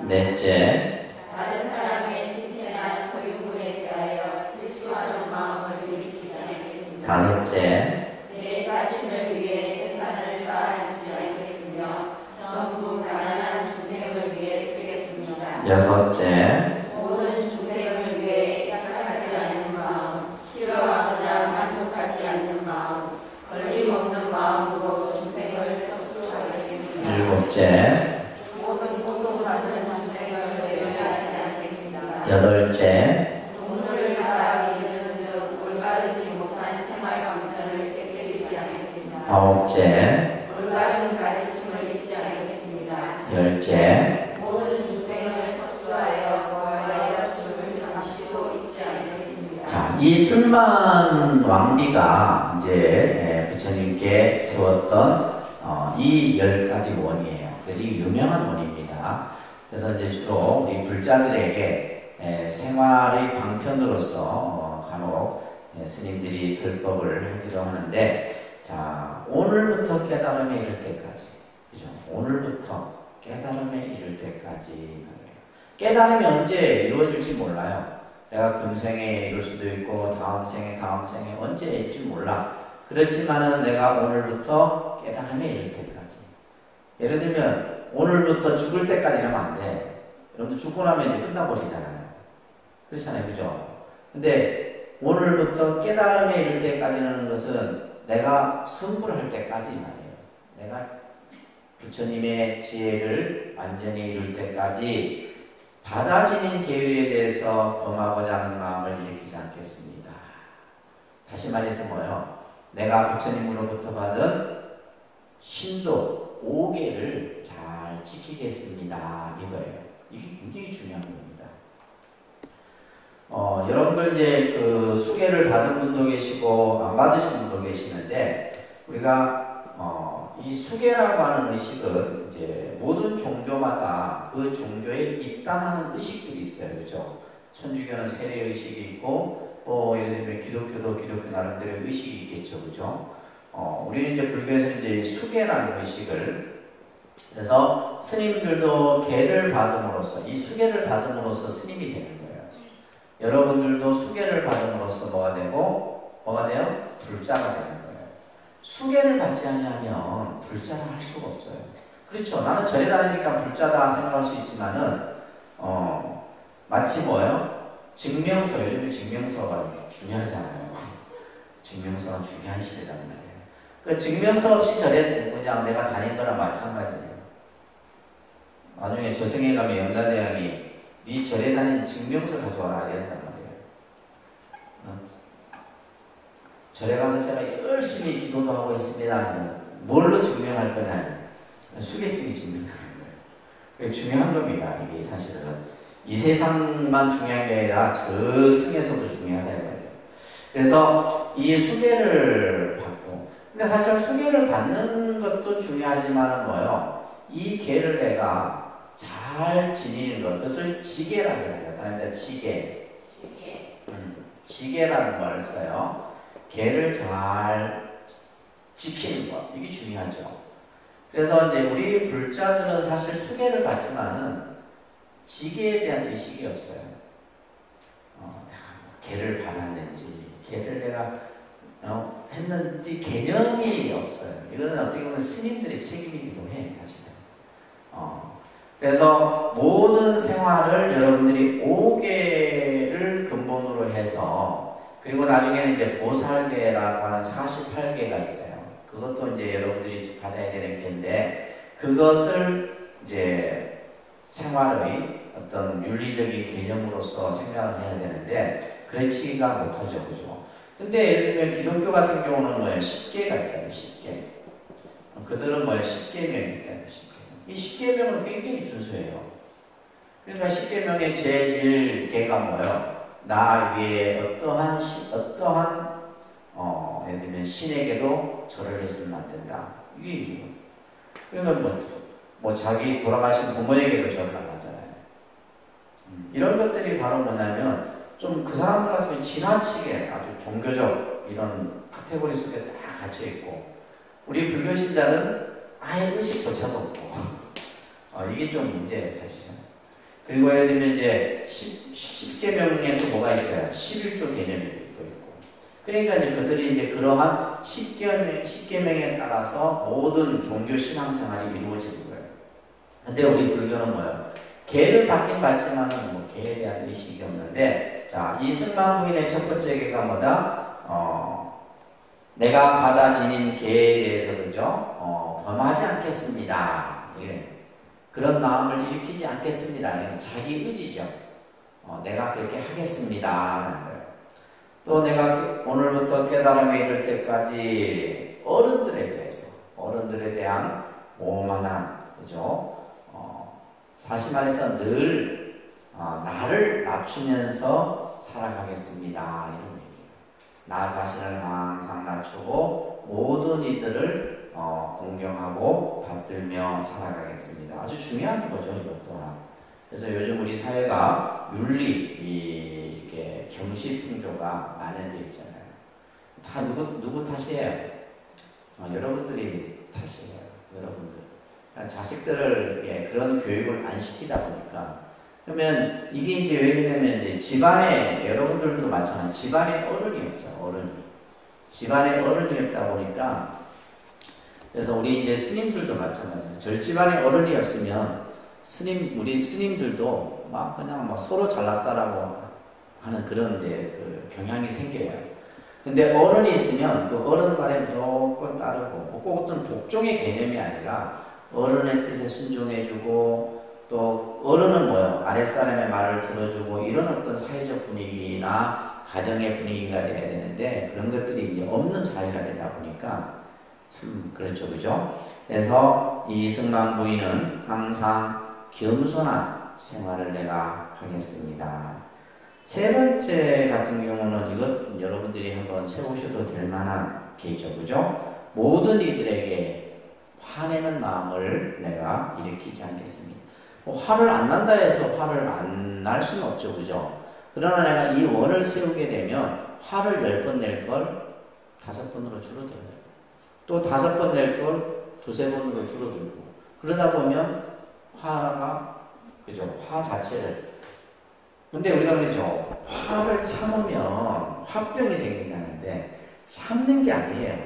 넷째. 다른 사람의 신체나 소유물에 대하여 질투하는 마음을 일으키지 않겠으며 다섯째. 내 자신을 위해 재산을 쌓아두지 않겠으며 전부 가난한 중생을 위해 쓰겠습니다. 여섯째. 모든 중생을 위해 약속하지 않는 마음, 싫어하거나 만족하지 않는 마음, 걸림없는 마음으로 중생을 섭수하겠습니다. 일곱째. 모든 고통받는 중생을 외면하지 않겠습니다. 여덟째. 동물을 잡아 기르는 등 올바르지 못한 생활 방편을 깨뜨리지 않겠습니다. 아홉째. 올바른 가르침을 잊지 않겠습니다. 열째. 모든 중생을 섭수하여 보호하여 주를 잠시도 잊지 않겠습니다. 자, 이 승만 왕비가 이제 부처님께 세웠던 이 10가지 원이에요. 그래서 이 유명한 원입니다. 그래서 이제 주로 우리 불자들에게 생활의 방편으로서 간혹 스님들이 설법을 하기도 하는데, 자, 오늘부터 깨달음에 이를 때까지, 그죠? 오늘부터 깨달음에 이를 때까지. 깨달음이 언제 이루어질지 몰라요. 내가 금생에 이룰 수도 있고 다음 생에 언제 일지 몰라. 그렇지만은 내가 오늘부터 깨달음에 이를 때까지. 예를 들면 오늘부터 죽을 때까지 하면 안 돼. 여러분들 죽고 나면 이제 끝나버리잖아요. 그렇잖아요, 그죠? 근데 오늘부터 깨달음에 이를 때까지라는 것은 내가 성불을 할 때까지 말이에요. 내가 부처님의 지혜를 완전히 이룰 때까지 받아지는 계율에 대해서 범하고자 하는 마음을 일으키지 않겠습니다. 다시 말해서 뭐예요? 내가 부처님으로부터 받은 신도 5개를 잘 지키겠습니다. 이거예요. 이게 굉장히 중요한 겁니다. 여러분들 이제 그 수계를 받은 분도 계시고 안 받으신 분도 계시는데, 우리가 이 수계라고 하는 의식은 이제 모든 종교마다 그 종교에 입당하는 의식들이 있어요. 그죠? 천주교는 세례 의식이 있고, 예를 들면 기독교도 기독교 나름대로 의식이 있겠죠. 그죠? 우리는 이제 불교에서 이제 수계라는 의식을, 그래서 스님들도 계를 받음으로써, 이 수계를 받음으로써 스님이 되는 거예요. 여러분들도 수계를 받음으로써 뭐가 되고, 뭐가 돼요? 불자가 되는 거예요. 수계를 받지 않으면 불자라 할 수가 없어요. 그렇죠. 나는 절에 다니니까 불자다 생각할 수 있지만은, 마치 뭐예요? 증명서, 요즘에 증명서가 중요하잖아요. 증명서가 중요한 시대란 말이에요. 그 증명서 없이 절에 그냥 내가 다닌 거랑 마찬가지예요. 나중에 저승에 가면 염라대왕이 네 절에 다닌 증명서 가져와라 이랬단 말이에요. 절에 가서 제가 열심히 기도도 하고 있습니다. 뭘로 증명할 거냐? 수계증이 증명하는 거예요. 그게 중요한 겁니다. 이게 사실은 이 세상만 중요한 게 아니라 저승에서도 중요하다는 거예요. 그래서 이 수계를 받고, 근데 사실 수계를 받는 것도 중요하지만 뭐요? 이 계를 내가 잘 지니는 것, 그것을 지계라고 해요. 다른 데 지계. 지계라는 걸 써요. 계를 잘 지키는 것, 이게 중요하죠. 그래서 이제 우리 불자들은 사실 수계를 받지만은 지계에 대한 의식이 없어요. 계를 받았는지, 계를 내가 했는지 개념이 없어요. 이거는 어떻게 보면 스님들의 책임이기도 해, 사실은. 그래서 모든 생활을 여러분들이 5계를 근본으로 해서, 그리고 나중에는 이제 보살계라고 하는 48계가 있어요. 그것도 이제 여러분들이 받아야 되는 게인데, 그것을 이제 생활의 어떤 윤리적인 개념으로서 생각을 해야 되는데, 그렇지가 못하죠, 그죠? 근데 예를 들면 기독교 같은 경우는 뭐예요? 10계가 있다요, 10계. 그들은 뭐예요? 10계명이 있다요, 10계명. 이 10계명을 굉장히 준수해요. 그러니까 10계명의 제1계가 뭐예요? 나 위에 어떠한 예를 들면 신에게도 절을 해서는 안 된다. 이게 이유예요. 그러니까 뭐 자기 돌아가신 부모에게도 절을 안 하잖아요. 이런 것들이 바로 뭐냐면 좀 그 사람들 같은 경우 지나치게 아주 종교적 이런 카테고리 속에 딱 갇혀 있고, 우리 불교 신자는 아예 의식조차도 없고, 이게 좀 문제예요, 사실은. 그리고 예를 들면 이제 10계명에 또 뭐가 있어요? 11조 개념이 있고. 그러니까 이제 그들이 이제 그러한 10계명에 따라서 모든 종교 신앙생활이 이루어지는 거예요. 근데 우리 불교는 뭐예요? 계를 받긴 받지만은 뭐 계에 대한 의식이 없는데, 자, 이 승만부인의 첫 번째 계가 뭐다? 내가 받아 지닌 계에 대해서, 그죠? 범하지 않겠습니다. 예. 그런 마음을 일으키지 않겠습니다. 자기 의지죠. 내가 그렇게 하겠습니다. 또 내가 오늘부터 깨달음에 이를 때까지 어른들에 대한 오만한, 그죠? 사실 말해서 늘 나를 낮추면서 살아가겠습니다. 이런 얘기예요. 나 자신을 항상 낮추고 모든 이들을 공경하고 받들며 살아가겠습니다. 아주 중요한 거죠, 이것 또한. 그래서 요즘 우리 사회가 윤리, 이렇게 경시풍조가 만연되어 있잖아요. 다 누구 탓이에요? 여러분들이 탓이에요. 여러분들. 자식들을 그런 교육을 안 시키다 보니까, 그러면 이게 이제 왜 그러냐면 이제 집안에, 여러분들도 마찬가지, 집안에 어른이 없어요. 집안에 어른이 없다 보니까, 그래서 우리 이제 스님들도 마찬가지예요. 절집안에 어른이 없으면 우리 스님들도 막 그냥 막 서로 잘났다라고 하는 그런 이제 그 경향이 생겨요. 근데 어른이 있으면 그 어른 말에 무조건 따르고, 꼭 어떤 복종의 개념이 아니라 어른의 뜻에 순종해주고, 또 어른은 뭐예요? 아랫사람의 말을 들어주고, 이런 어떤 사회적 분위기나 가정의 분위기가 돼야 되는데, 그런 것들이 이제 없는 사회가 되다 보니까 참 그렇죠, 그죠? 그래서 이 승만부인은 항상 겸손한 생활을 내가 하겠습니다. 세 번째 같은 경우는 이것 여러분들이 한번 세우셔도 될 만한 게죠, 그죠? 모든 이들에게 화내는 마음을 내가 일으키지 않겠습니다. 화를 안 난다 해서 화를 안 날 수는 없죠, 그죠? 그러나 내가 이 원을 세우게 되면 화를 10번 낼 걸 5번으로 줄어들어요. 또 5번 낼 걸 2-3번으로 줄어들고, 그러다 보면 화가, 그죠? 화 자체를. 근데 우리가 그러죠. 화를 참으면 화병이 생긴다는데, 참는 게 아니에요.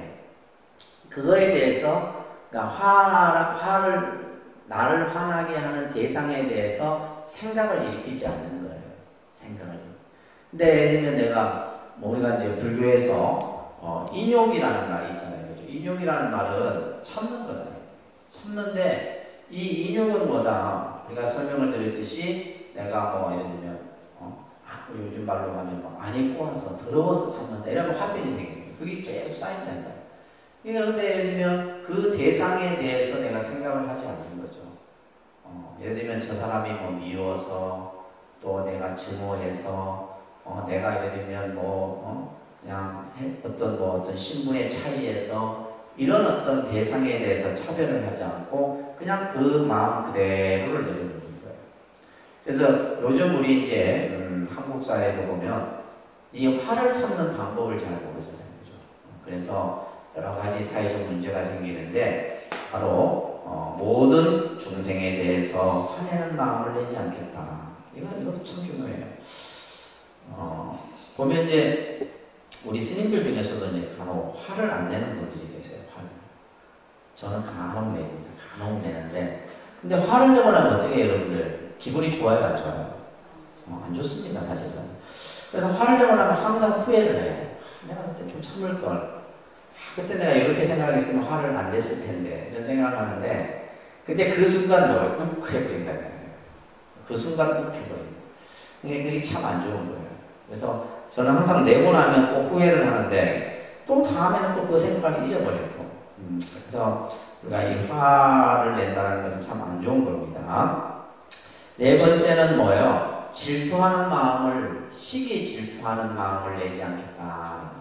그거에 대해서, 그러니까 나를 화나게 하는 대상에 대해서 생각을 일으키지 않는 거예요. 생각을. 근데 예를 들면 내가 뭐 우리가 이제 불교에서 인욕이라는 말이 있잖아요. 그죠? 인욕이라는 말은 참는 거다. 참는데 이 인욕은 뭐다? 우리가 설명을 드렸듯이 내가 뭐 예를 들면 요즘 말로 하면 안 입고 와서 더러워서 참는다 이러면 화병이 생기는 거예요. 그게 계속 쌓인다는 거예요. 그러니까 근데 예를 들면 그 대상에 대해서 내가 생각을 하지 않는 거죠. 예를 들면 저 사람이 뭐 미워서 또 내가 증오해서 내가 예를 들면 그냥 어떤 신분의 차이에서 이런 어떤 대상에 대해서 차별을 하지 않고 그냥 그 마음 그대로를 내려놓는 거예요. 그래서 요즘 우리 이제 한국 사회도 보면 이 화를 참는 방법을 잘 모르잖아요. 그죠? 그래서 여러 가지 사회적 문제가 생기는데 바로 모든 중생에 대해서 화내는 마음을 내지 않겠다. 이것도 참 중요해요. 보면 이제 우리 스님들 중에서도 이제 간혹 화를 안 내는 분들이 계세요. 화를. 저는 간혹 냅니다. 간혹 내는데 근데 화를 내고 나면 어떻게 해요, 여러분들? 기분이 좋아요, 안 좋아요? 안 좋습니다, 사실은. 그래서 화를 내고 나면 항상 후회를 해요. 내가 그때 좀 참을걸. 그때 내가 이렇게 생각했으면 화를 안 냈을 텐데 이런 생각을 하는데 근데 그 순간 욱 해버린다는 거예요. 그 순간 욱 해버린다. 그게 참 안 좋은 거예요. 그래서 저는 항상 내고 나면 꼭 후회를 하는데 또 다음에는 또 그 생각을 잊어버렸고 그래서 우리가 이 화를 낸다는 것은 참 안 좋은 겁니다. 네 번째는 뭐예요? 질투하는 마음을 시기 질투하는 마음을 내지 않겠다.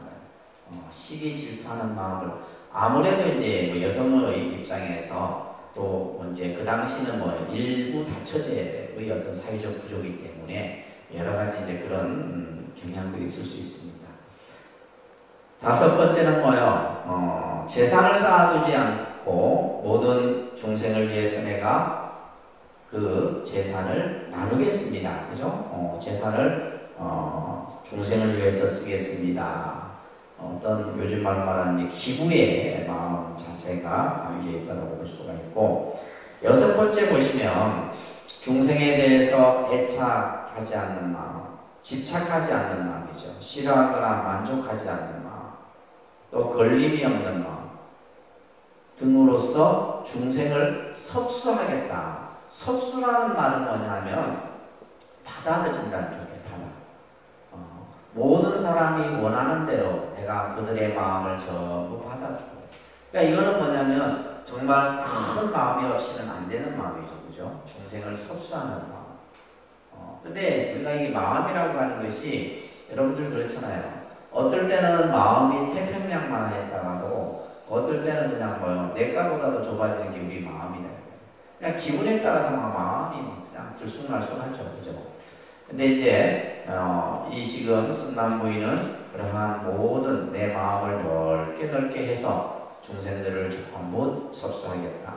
시기 질투하는 마음을 아무래도 이제 뭐 여성의 입장에서 또 이제 그 당시는 뭐 일부 다처제의 어떤 사회적 구조이기 때문에 여러 가지 이제 그런 경향도 있을 수 있습니다. 다섯 번째는 뭐요? 재산을 쌓아두지 않고 모든 중생을 위해서 내가 그 재산을 나누겠습니다. 그죠? 재산을 중생을 위해서 쓰겠습니다. 어떤 요즘 말로 말하는 기부의 마음 자세가 담겨 있다고 볼 수가 있고 여섯 번째 보시면 중생에 대해서 애착하지 않는 마음, 집착하지 않는 마음이죠. 싫어하거나 만족하지 않는 마음, 또 걸림이 없는 마음 등으로서 중생을 섭수하겠다. 섭수라는 말은 뭐냐면 받아들인다는 쪽이에요. 모든 사람이 원하는 대로 내가 그들의 마음을 전부 받아주고. 그러니까 이거는 뭐냐면 정말 큰 마음이 없이는 안 되는 마음이죠. 그죠? 중생을 섭수하는 마음. 근데 우리가 이 마음이라고 하는 것이 여러분들 그렇잖아요. 어떨 때는 마음이 태평양만 했다가도 어떨 때는 그냥 내가보다도 좁아지는 게 우리 마음이다. 그냥 기분에 따라서 마음이 그냥 들쑥날쑥하죠. 그죠? 근데 이제 이 지금 승남부인은 그러한 모든 내 마음을 넓게 해서 중생들을 전부 섭수하겠다.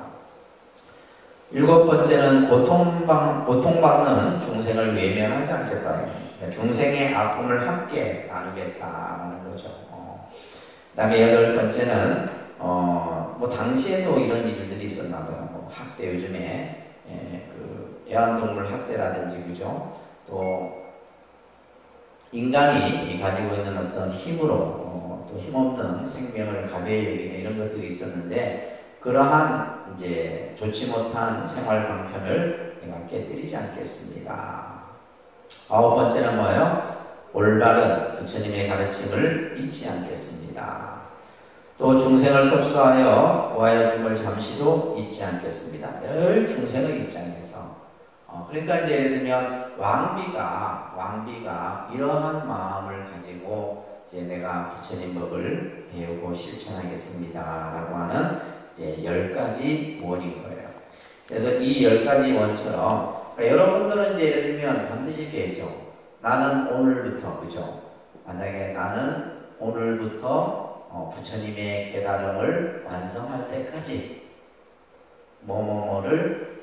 일곱 번째는 고통받는 중생을 외면하지 않겠다. 중생의 아픔을 함께 나누겠다는 거죠. 그 다음에 여덟 번째는 뭐 당시에도 이런 일들이 있었나 봐요. 뭐 학대 요즘에 그 애완동물 학대라든지 그죠? 또 인간이 가지고 있는 어떤 힘으로 또 힘없는 생명을 가벼이 여기는 이런 것들이 있었는데 그러한 이제 좋지 못한 생활 방편을 내가 깨뜨리지 않겠습니다. 아홉 번째는 뭐예요? 올바른 부처님의 가르침을 잊지 않겠습니다. 또 중생을 섭수하여 구하여 줌을 잠시도 잊지 않겠습니다. 늘 중생의 입장에서 그러니까 이제 예를 들면 왕비가 이러한 마음을 가지고 이제 내가 부처님 법을 배우고 실천하겠습니다라고 하는 이제 10가지 원인 거예요. 그래서 이 10가지 원처럼 그러니까 여러분들은 이제 예를 들면 반드시 이렇게 해야죠. 나는 오늘부터 그죠? 만약에 나는 오늘부터 부처님의 깨달음을 완성할 때까지 뭐뭐뭐를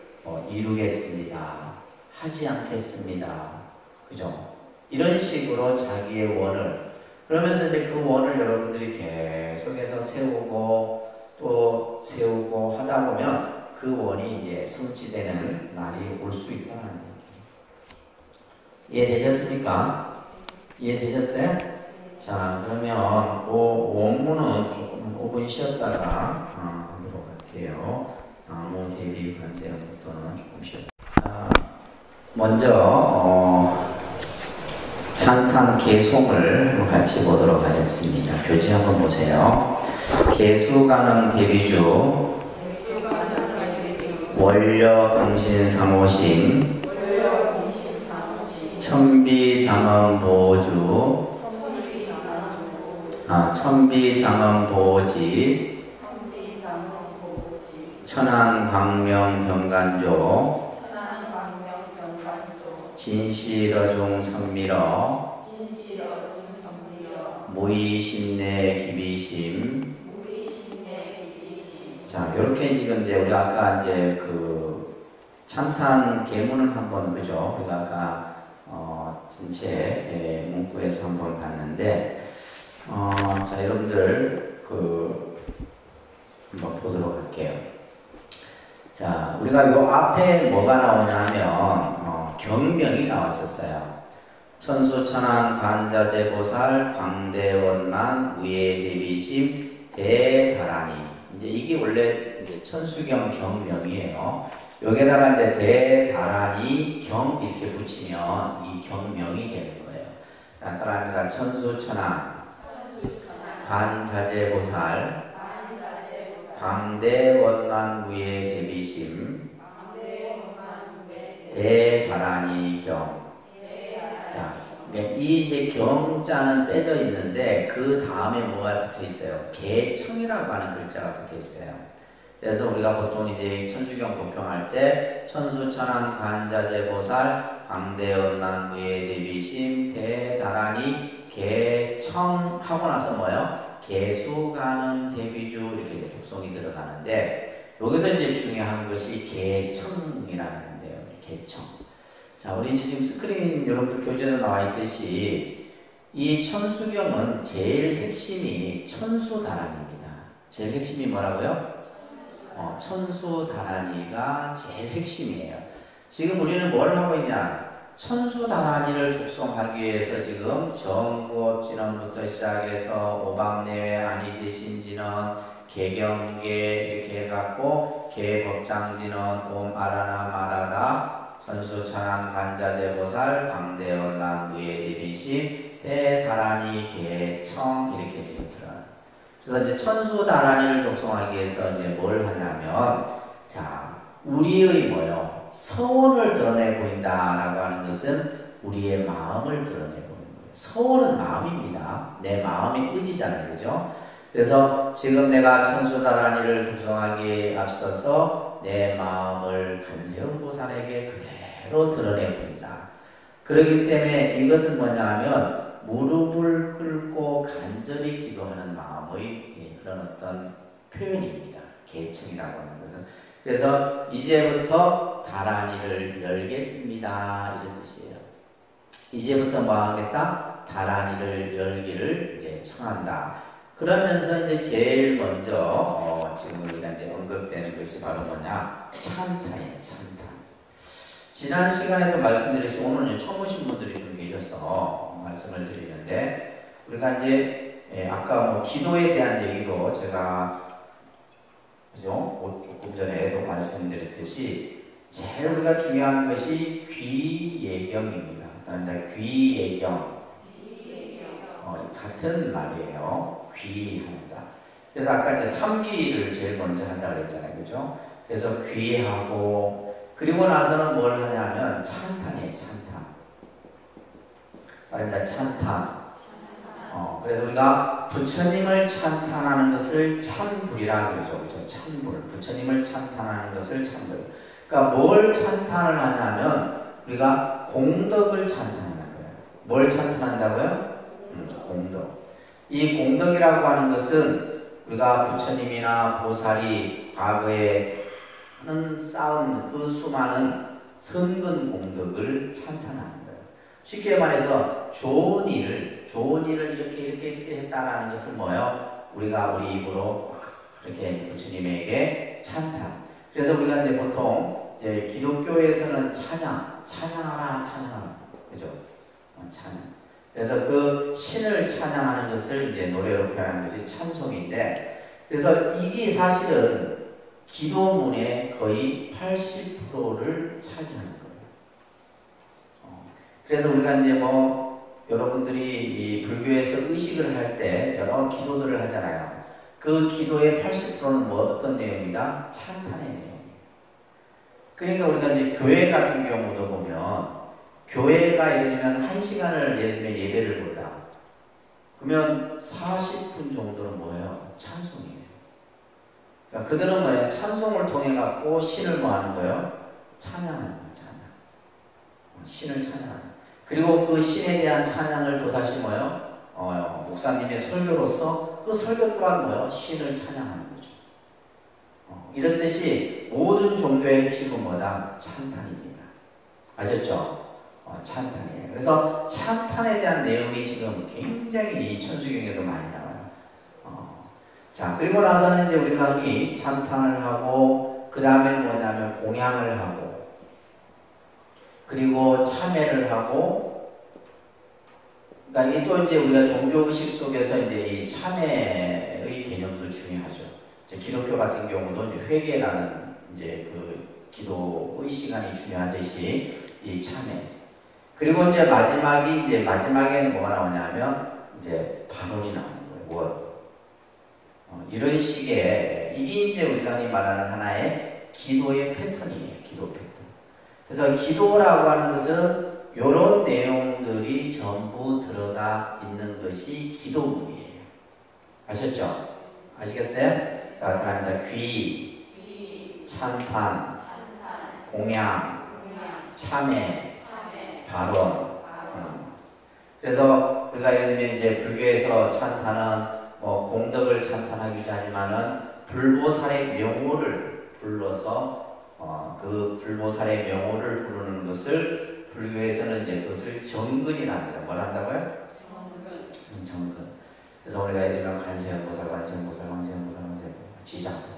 이루겠습니다. 하지 않겠습니다. 그죠? 이런 식으로 자기의 원을 그러면서 이제 그 원을 여러분들이 계속해서 세우고 또 세우고 하다 보면 그 원이 이제 성취되는 날이 올 수 있다는 얘기예요. 이해되셨습니까? 이해되셨어요? 자, 그러면 원문은 조금 5분 쉬었다가 하도록 할게요. 나무 대비 관세음부터는 조금 쉬었다. 자, 먼저 찬탄 개송을 같이 보도록 하겠습니다. 교재 한번 보세요. 개수가능 대비주 원려 공신상호심 천비장엄보주 천비장엄보지 천안광명병간조 진실어중 선미러 무의심내 기비심. 자, 이렇게 지금 이제 우리가 아까 이제 그 찬탄 계문을 한번 그죠? 우리가 아까 전체 문구에서 한번 봤는데, 자, 여러분들 한번 보도록 할게요. 자, 우리가 요 앞에 뭐가 나오냐면 경명이 나왔었어요. 천수천안 관자재보살 광대원만 무예대비심 대다라니. 이제 이게 원래 이제 천수경 경명이에요. 여기다가 이제 대다라니 경 이렇게 붙이면 이 경명이 되는 거예요. 자, 따라합니다. 천수천안 관자재보살 광대원만 무예대비심 대다라니 경. 자, 이 이제 경자는 빼져 있는데 그 다음에 뭐가 붙어 있어요? 개청이라고 하는 글자가 붙어 있어요. 그래서 우리가 보통 이제 천수경 복경할 때 천수천안 관자재보살 광대원만 무예대비심 대다라니 개청 하고 나서 뭐예요? 개수가능 대비주 이렇게 독송이 들어가는데 여기서 이제 중요한 것이 개청이라는 건데요. 개청. 자, 우리 이제 지금 스크린 여러분들 교재에 나와 있듯이 이 천수경은 제일 핵심이 천수다란입니다. 제일 핵심이 뭐라고요? 천수다란이가 제일 핵심이에요. 지금 우리는 뭘 하고 있냐? 천수다란이를 독송하기 위해서 지금 정구업진언부터 시작해서 오방내외 아니지신진언 개경계 이렇게 해갖고 개법장진언 옴아라나 마라다 천수천안 관자재보살 광대원만 무예대비심 대다라니 개청 이렇게 지금 들어요. 그래서 이제 천수다라니를 독송하기 위해서 이제 뭘 하냐면, 자, 우리의 뭐요? 서원을 드러내 보인다라고 하는 것은 우리의 마음을 드러내 보이는 거예요. 서원은 마음입니다. 내 마음의 의지잖아요, 그죠? 그래서 지금 내가 천수다라니를 독송하기에 앞서서 내 마음을 관세음보살에게 그대로 드러내 보인다. 그렇기 때문에 이것은 뭐냐 하면 무릎을 꿇고 간절히 기도하는 마음의 그런 어떤 표현입니다. 개청이라고 하는 것은. 그래서 이제부터 다라니를 열겠습니다. 이런 뜻이에요. 이제부터 뭐 하겠다? 다라니를 열기를 이제 청한다. 그러면서 이제 제일 먼저 지금 우리가 이제 언급되는 것이 바로 뭐냐? 찬탄이에요. 찬탄. 지난 시간에도 말씀드렸죠. 오늘 처음 오신 분들이 좀 계셔서 말씀을 드리는데, 우리가 이제 아까 뭐 기도에 대한 얘기도 제가 그죠? 조금 전에도 말씀드렸듯이 제일 우리가 중요한 것이 귀예경입니다. 그러니까 귀예경. 같은 말이에요. 귀한다. 그래서 아까 이제 3기를 제일 먼저 한다고 그랬잖아요. 그죠? 그래서 귀하고, 그리고 나서는 뭘 하냐면 찬탄이에요. 찬탄. 말입니다. 찬탄. 그래서 우리가 부처님을 찬탄하는 것을 찬불이라고 그러죠. 그죠? 찬불. 부처님을 찬탄하는 것을 찬불. 그러니까 뭘 찬탄을 하냐면 우리가 공덕을 찬탄하는 거예요. 뭘 찬탄한다고요? 공덕. 이 공덕이라고 하는 것은 우리가 부처님이나 보살이 과거에 하는 쌓은 그 수많은 선근 공덕을 찬탄하는 거예요. 쉽게 말해서 좋은 일을 이렇게 했다라는 것을 뭐예요? 우리가 우리 입으로 이렇게 부처님에게 찬탄. 그래서 우리가 이제 보통 이제 기독교에서는 찬양하라, 찬양. 그죠? 찬양. 그래서 그 신을 찬양하는 것을 이제 노래로 표현하는 것이 찬송인데, 그래서 이게 사실은 기도문의 거의 80%를 차지하는 거예요. 그래서 우리가 이제 뭐 여러분들이 이 불교에서 의식을 할 때 여러 기도들을 하잖아요. 그 기도의 80%는 뭐 어떤 내용이다? 찬탄의 내용. 그러니까 우리가 이제 교회 같은 경우도 보면, 교회가 예를 들면 1시간을 예를 들면 예배를 본다. 그러면 40분 정도는 뭐예요? 찬송이에요. 그러니까 그들은 뭐예요? 찬송을 통해 갖고 신을 뭐 하는 거예요? 찬양하는 거예요. 찬양. 신을 찬양하는. 그리고 그 신에 대한 찬양을 또 다시 뭐예요? 목사님의 설교로서 그 설교 또한 뭐예요? 신을 찬양하는 거죠. 이렇듯이 모든 종교의 핵심은 뭐다? 찬탄입니다. 아셨죠? 찬탄이에요. 그래서 찬탄에 대한 내용이 지금 굉장히 이 천주교에도 많이 나와요. 자, 그리고 나서는 이제 우리가 이 찬탄을 하고, 그 다음에 뭐냐면 공양을 하고, 그리고 참회를 하고, 그러니까 이 또 이제 우리가 종교의식 속에서 이제 이 참회의 개념도 중요하죠. 이제 기독교 같은 경우도 이제 회개라는 이제 그 기도의 시간이 중요하듯이 이 참회. 그리고 이제 마지막에 뭐가 나오냐면 이제 반론이 나오는 거예요. 뭐 이런 식의, 이게 이제 우리가 말하는 하나의 기도의 패턴이에요. 기도 패턴. 그래서 기도라고 하는 것은 이런 내용들이 전부 들어가 있는 것이 기도문이에요. 아셨죠? 아시겠어요? 자, 다음입니다. 귀, 찬탄, 공양, 참회, 발언. 그래서 우리가 예를 들면 이제 불교에서 찬탄은 뭐 공덕을 찬탄하기 위하지만은 불보살의 명호를 불러서 그 불보살의 명호를 부르는 것을 불교에서는 이제 그것을 정근이라 합니다. 뭘 한다고요? 정근. 그래서 우리가 예를 들면 관세음보살, 지장보살.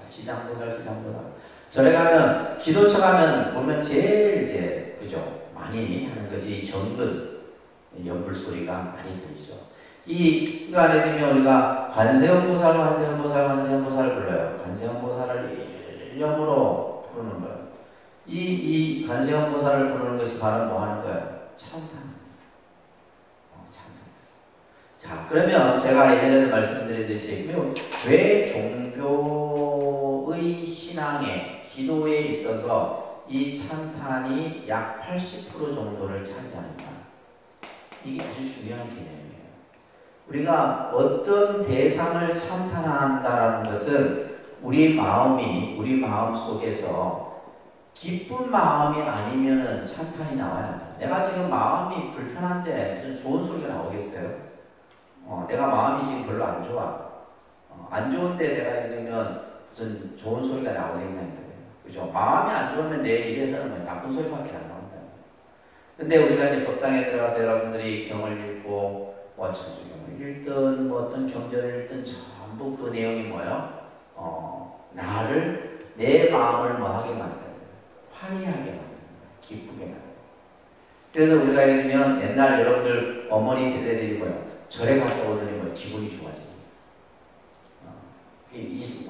절에 가면, 기도처 가면 보면 제일 이제, 그죠? 많이 하는 것이 정근, 연불 소리가 많이 들리죠. 이거 안에 들면 우리가 관세음보살을 불러요. 관세음보살을 일념으로 부르는 거예요. 이 관세음보살을 부르는 것이 바로 뭐 하는 거예요? 찬탄. 자, 그러면 제가 예전에 말씀드렸듯이 왜 종교의 신앙에, 기도에 있어서 이 찬탄이 약 80% 정도를 차지하는가? 이게 아주 중요한 개념이에요. 우리가 어떤 대상을 찬탄한다는 것은 우리 마음 속에서 기쁜 마음이 아니면은 찬탄이 나와야 돼. 내가 지금 마음이 불편한데 무슨 좋은 소리가 나오겠어요? 내가 마음이 지금 별로 안 좋아. 안 좋은데 내가 이러면 무슨 좋은 소리가 나오겠냐는 거예요. 그죠? 마음이 안 좋으면 내 입에서는 나쁜 소리밖에 안 나온다. 근데 우리가 이제 법당에 들어가서 여러분들이 경을 읽고, 뭐 천수경을 읽든, 뭐 어떤 경전을 읽든, 전부 그 내용이 뭐예요? 나를, 내 마음을 뭐 하게 만들어요? 환희하게 만들어요. 기쁘게 만들어요. 그래서 우리가 예를 들면 옛날 여러분들 어머니 세대들이 뭐예요? 절에 갔다 오더니 뭐 기분이 좋아져요.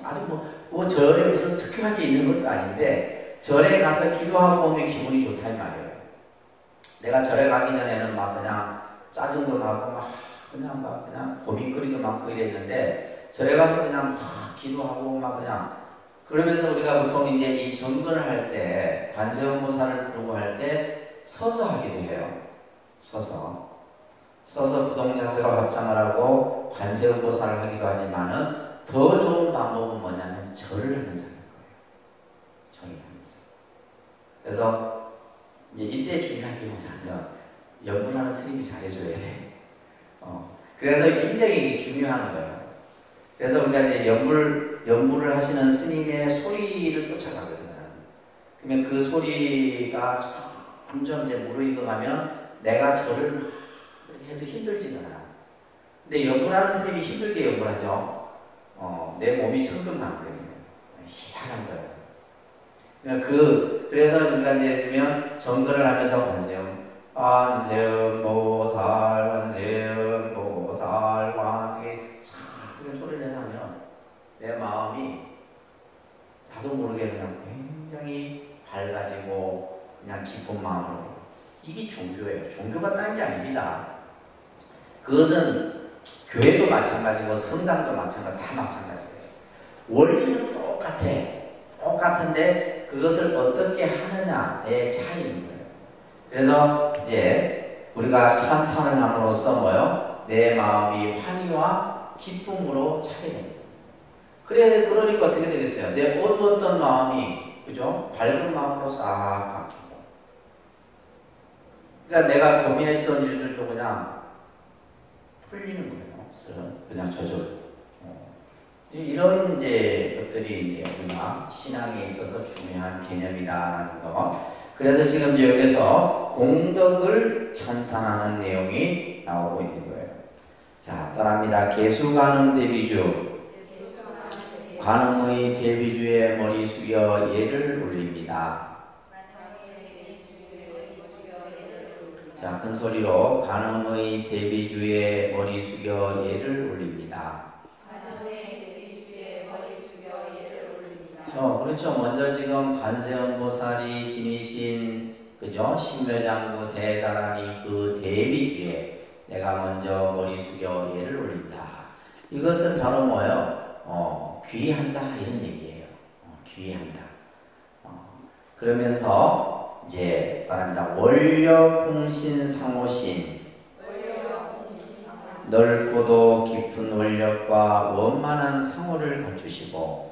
아니 뭐 절에 무슨 특별하게 있는 것도 아닌데, 절에 가서 기도하고 오면 기분이 좋다 이 말이에요. 내가 절에 가기 전에는 막 그냥 짜증도 나고 그냥 고민거리도 많고 이랬는데, 절에 가서 그냥 막 기도하고 막 그냥, 그러면서 우리가 보통 이제 이 정근을 할 때, 관세음보살을 부르고 할 때 서서 하기도 해요. 서서 부동자세로 합장을 하고 관세음보살을 하기도 하지만은 더 좋은 방법은 뭐냐면 절을 하면서 하는 거예요. 절을 하면서. 그래서 이제 이때 중요한 게 뭐냐면 연불하는 스님이 잘해줘야 돼. 그래서 굉장히 중요한 거예요. 그래서 우리가 이제 연불을 하시는 스님의 소리를 쫓아가거든요. 그러면 그 소리가 점점 이제 무르익어가면 내가 절을 해도 힘들지가 않아. 근데 연불하는 스님이 힘들게 연불하죠. 내 몸이 천근만근이에요. 희한한 거예요. 그래서 우리가 이제 보면 정근을 하면서 관세음, 관세음보살 관세음보살 관세 이런 소리를 하면 내 마음이 나도 모르게 그냥 굉장히 밝아지고 그냥 기쁜 마음으로. 이게 종교예요. 종교가 딴 게 아닙니다. 그것은 교회도 마찬가지고 성당도 마찬가지, 다 마찬가지예요. 원리는 똑같아. 똑같은데 그것을 어떻게 하느냐의 차이인 거예요. 그래서 이제 우리가 찬탄을 함으로써 뭐요? 내 마음이 환희와 기쁨으로 차게 됩니다. 그러니까 어떻게 되겠어요? 내 어두웠던 마음이, 그죠? 밝은 마음으로 싹 바뀌고. 그러니까 내가 고민했던 일들도 그냥 풀리는 거예요. 그냥 저절로. 이런 이제 것들이 이제 우리가 신앙에 있어서 중요한 개념이다라는 거. 그래서 지금 이제 여기서 공덕을 찬탄하는 내용이 나오고 있는 거예요. 자, 따라합니다. 개수가능 대비주. 관음의 대비주에 머리 숙여 예를 올립니다. 자, 큰 소리로 관음의 대비주에 머리 숙여 예를 올립니다. 그렇죠. 먼저 지금 관세음보살이 지니신, 그죠? 신묘장구 대다라니 그 대비주에 내가 먼저 머리 숙여 예를 올린다. 이것은 바로 뭐예요? 귀한다 이런 얘기예요. 귀한다. 그러면서 이제 말합니다. 원력홍신상호신 넓고도 깊은 원력과 원만한 상호를 갖추시고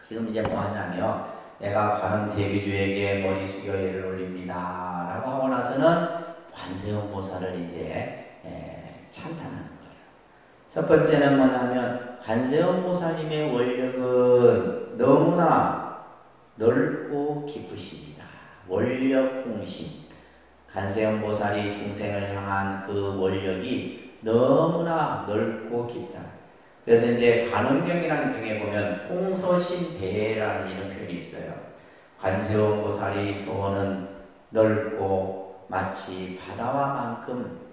지금 이제 뭐 하냐면 내가 관음 대비주에게 머리 숙여 예를 올립니다 라고 하고 나서는 관세음보살을 이제 찬탄하는 거예요. 첫 번째는 뭐냐면 관세음보살님의 원력은 너무나 넓고 깊으십니다. 원력홍신. 관세음보살이 중생을 향한 그 원력이 너무나 넓고 깊다. 그래서 이제 관음경이라는 경에 보면 홍서신대라는 이런 표현이 있어요. 관세음보살이 서원은 넓고 마치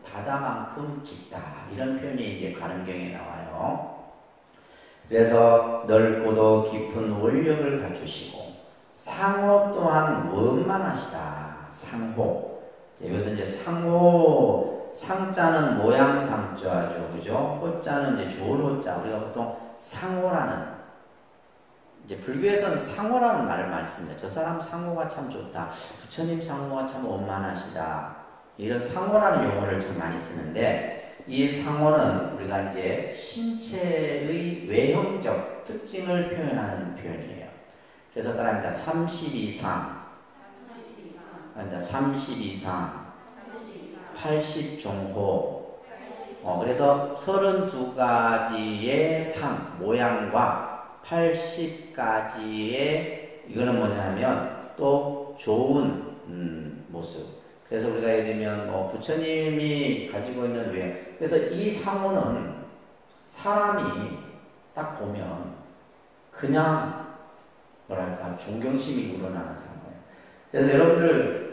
바다만큼 깊다. 이런 표현이 이제 관음경에 나와요. 그래서 넓고도 깊은 원력을 갖추시고 상호 또한 원만하시다. 상호. 여기서 이제 상호, 상자는 모양 상자죠. 그죠? 호자는 이제 좋은 호자. 우리가 보통 상호라는, 이제 불교에서는 상호라는 말을 많이 씁니다. 저 사람 상호가 참 좋다. 부처님 상호가 참 원만하시다. 이런 상호라는 용어를 참 많이 쓰는데, 이 상호는 우리가 이제 신체의 외형적 특징을 표현하는 표현이에요. 그래서 따라합니다. 32상. 32상, 80종호. 그래서 32가지의 상, 모양과 80가지의, 이거는 뭐냐면 또 좋은 모습. 그래서 우리가 예를 들면 뭐 부처님이 가지고 있는 외, 그래서 이 상호는 사람이 딱 보면 그냥 뭐랄까 존경심이 우러나는 상호예요. 그래서 여러분들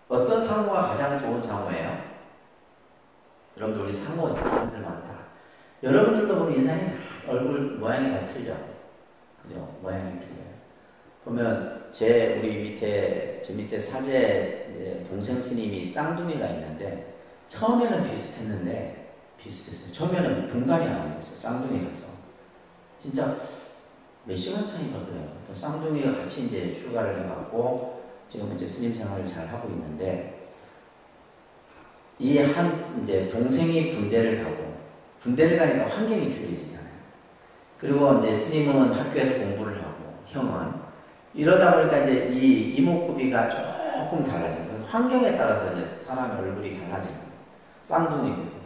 어떤 상호가 가장 좋은 상호예요? 여러분들 우리 상호 사람들 많다. 여러분들도 보면 인상이 다 얼굴 모양이 다 틀려. 그죠? 모양이 틀려요. 보면 제 밑에 사제 동생 스님이 쌍둥이가 있는데 처음에는 비슷했어요. 처음에는 분간이 안 됐어요. 쌍둥이라서. 진짜 몇 시간 차이가 그래요. 쌍둥이가 같이 이제 출가를 해갖고 지금 이제 스님 생활을 잘 하고 있는데 이 이제 동생이 군대를 가니까 환경이 틀려지잖아요. 그리고 이제 스님은 학교에서 공부를 하고 형은 이러다 보니까 이제 이 이목구비가 조금 달라져요. 환경에 따라서 이제 사람의 얼굴이 달라지는 거예요. 쌍둥이거든요.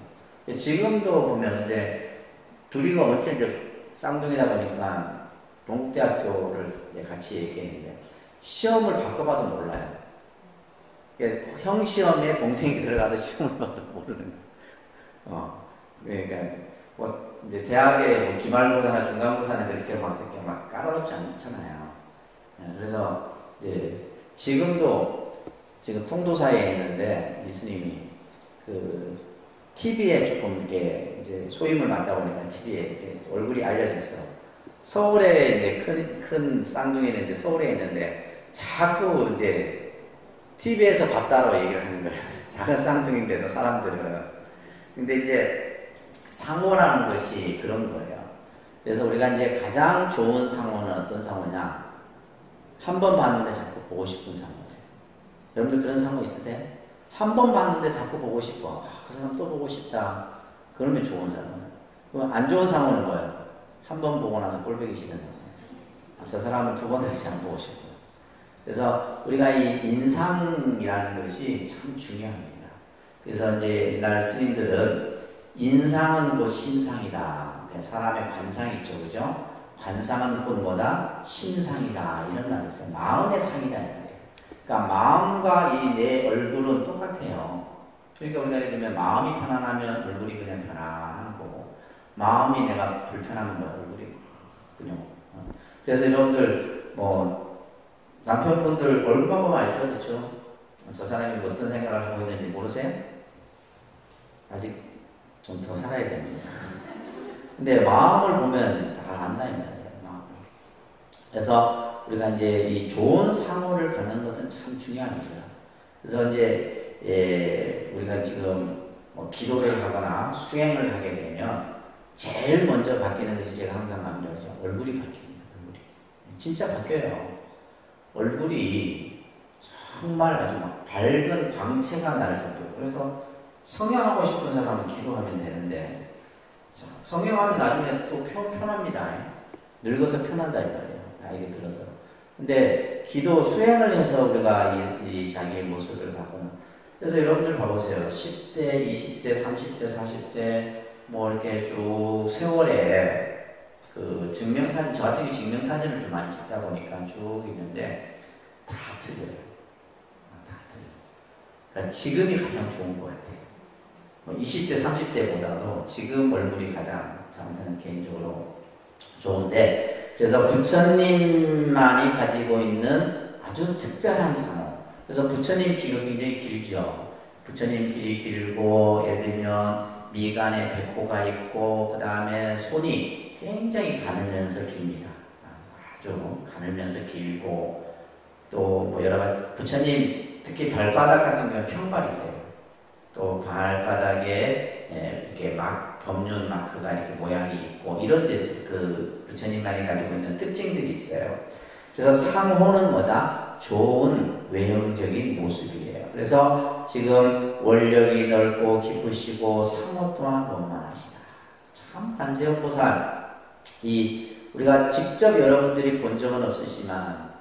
지금도 보면 이제 둘이가 어째 이제 쌍둥이다 보니까 동국대학교를 이제 같이 얘기했는데 시험을 바꿔봐도 몰라요. 형 시험에 동생이 들어가서 시험을 봐도 모르는 거예요. 그러니까 이제 대학에 기말고사나 중간고사는 그렇게 막 까다롭지 않잖아요. 그래서 이제 지금도 지금 통도사에 있는데 이스님이 그 TV에 조금 이렇게 이제 소임을 맡다 보니까 TV에 이렇게 얼굴이 알려졌어. 서울에 이제 큰 쌍둥이는 이제 서울에 있는데 자꾸 이제 TV에서 봤다고 얘기를 하는 거예요. 작은 쌍둥이인데도 사람들은. 근데 이제 상호라는 것이 그런 거예요. 그래서 우리가 이제 가장 좋은 상호는 어떤 상호냐? 한 번 봤는데 자꾸 보고 싶은 상호예요. 여러분들 그런 상호 있으세요? 한 번 봤는데 자꾸 보고 싶어. 그 사람 또 보고 싶다. 그러면 좋은 상호예요. 그럼 안 좋은 상호는 뭐예요? 한 번 보고 나서 꼴보기 싫은 상호예요. 저 사람은 두 번 다시 안 보고 싶어요. 그래서 우리가 이 인상이라는 것이 참 중요합니다. 그래서 이제 옛날 스님들은 인상은 곧 신상이다. 사람의 관상이 있죠, 그죠? 관상은 곧 뭐다? 신상이다. 이런 말이 있어요. 마음의 상이다. 이 말이에요. 그러니까 마음과 이 내 얼굴은 똑같아요. 그러니까 우리가 예를 들면 마음이 편안하면 얼굴이 그냥 편안한 거고, 마음이 내가 불편하면 얼굴이 그냥. 그래서 여러분들 남편분들 얼굴만 보면 알죠, 그렇죠? 저 사람이 어떤 생각을 하고 있는지 모르세요? 아직 좀 더 살아야 됩니다. 근데 마음을 보면 다 안다 이 말이에요. 마음을. 그래서 우리가 이제 이 좋은 상호를 갖는 것은 참 중요합니다. 그래서 이제 우리가 지금 기도를 하거나 수행을 하게 되면 제일 먼저 바뀌는 것이 제가 항상 강조하죠. 얼굴이 바뀝니다. 얼굴이 진짜 바뀌어요. 얼굴이 정말 아주 막 밝은 광채가 날 정도로. 그래서 성형하고 싶은 사람은 기도하면 되는데 성형하면 나중에 또 편합니다. 늙어서 편한다 이 말이에요. 나이가 들어서. 근데 기도 수행을 해서 우리가 이 자기의 모습을 바꾸는. 그래서 여러분들 봐보세요. 10대, 20대, 30대, 40대 뭐 이렇게 쭉 세월에 그 증명사진, 저 같은 경우 증명사진을 좀 많이 찍다 보니까 쭉 있는데 다 틀려요. 다 틀려요. 그러니까 지금이 가장 좋은 것 같아요. 20대, 30대보다도 지금 얼굴이 가장 저한테는 개인적으로 좋은데, 그래서 부처님만이 가지고 있는 아주 특별한 상호. 그래서 부처님 길이 굉장히 길죠. 부처님 길이 길고, 예를 들면 미간에 백호가 있고, 그 다음에 손이 굉장히 가늘면서 깁니다. 아주 가늘면서 길고, 또 뭐 여러 가지, 부처님 특히 발바닥 같은 경우는 평발이세요. 또 발바닥에 이렇게 법륜 마크가 이렇게 모양이 있고, 이런 그 부처님만이 가지고 있는 특징들이 있어요. 그래서 상호는 뭐다? 좋은 외형적인 모습이에요. 그래서 지금 원력이 넓고 깊으시고 상호 또한 원만하시다. 참 관세음보살, 우리가 직접 여러분들이 본 적은 없으시지만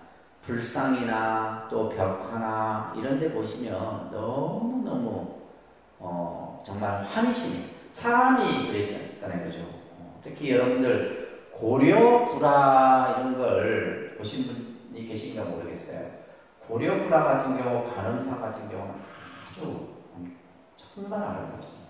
불상이나 또 벽화나 이런 데 보시면 너무너무 정말 환희심이, 사람이 그랬지 않다는 거죠. 특히 여러분들 고려 불화 이런 걸 보신 분이 계신가 모르겠어요. 고려 불화 같은 경우, 간음상 같은 경우는 아주 정말 아름답습니다.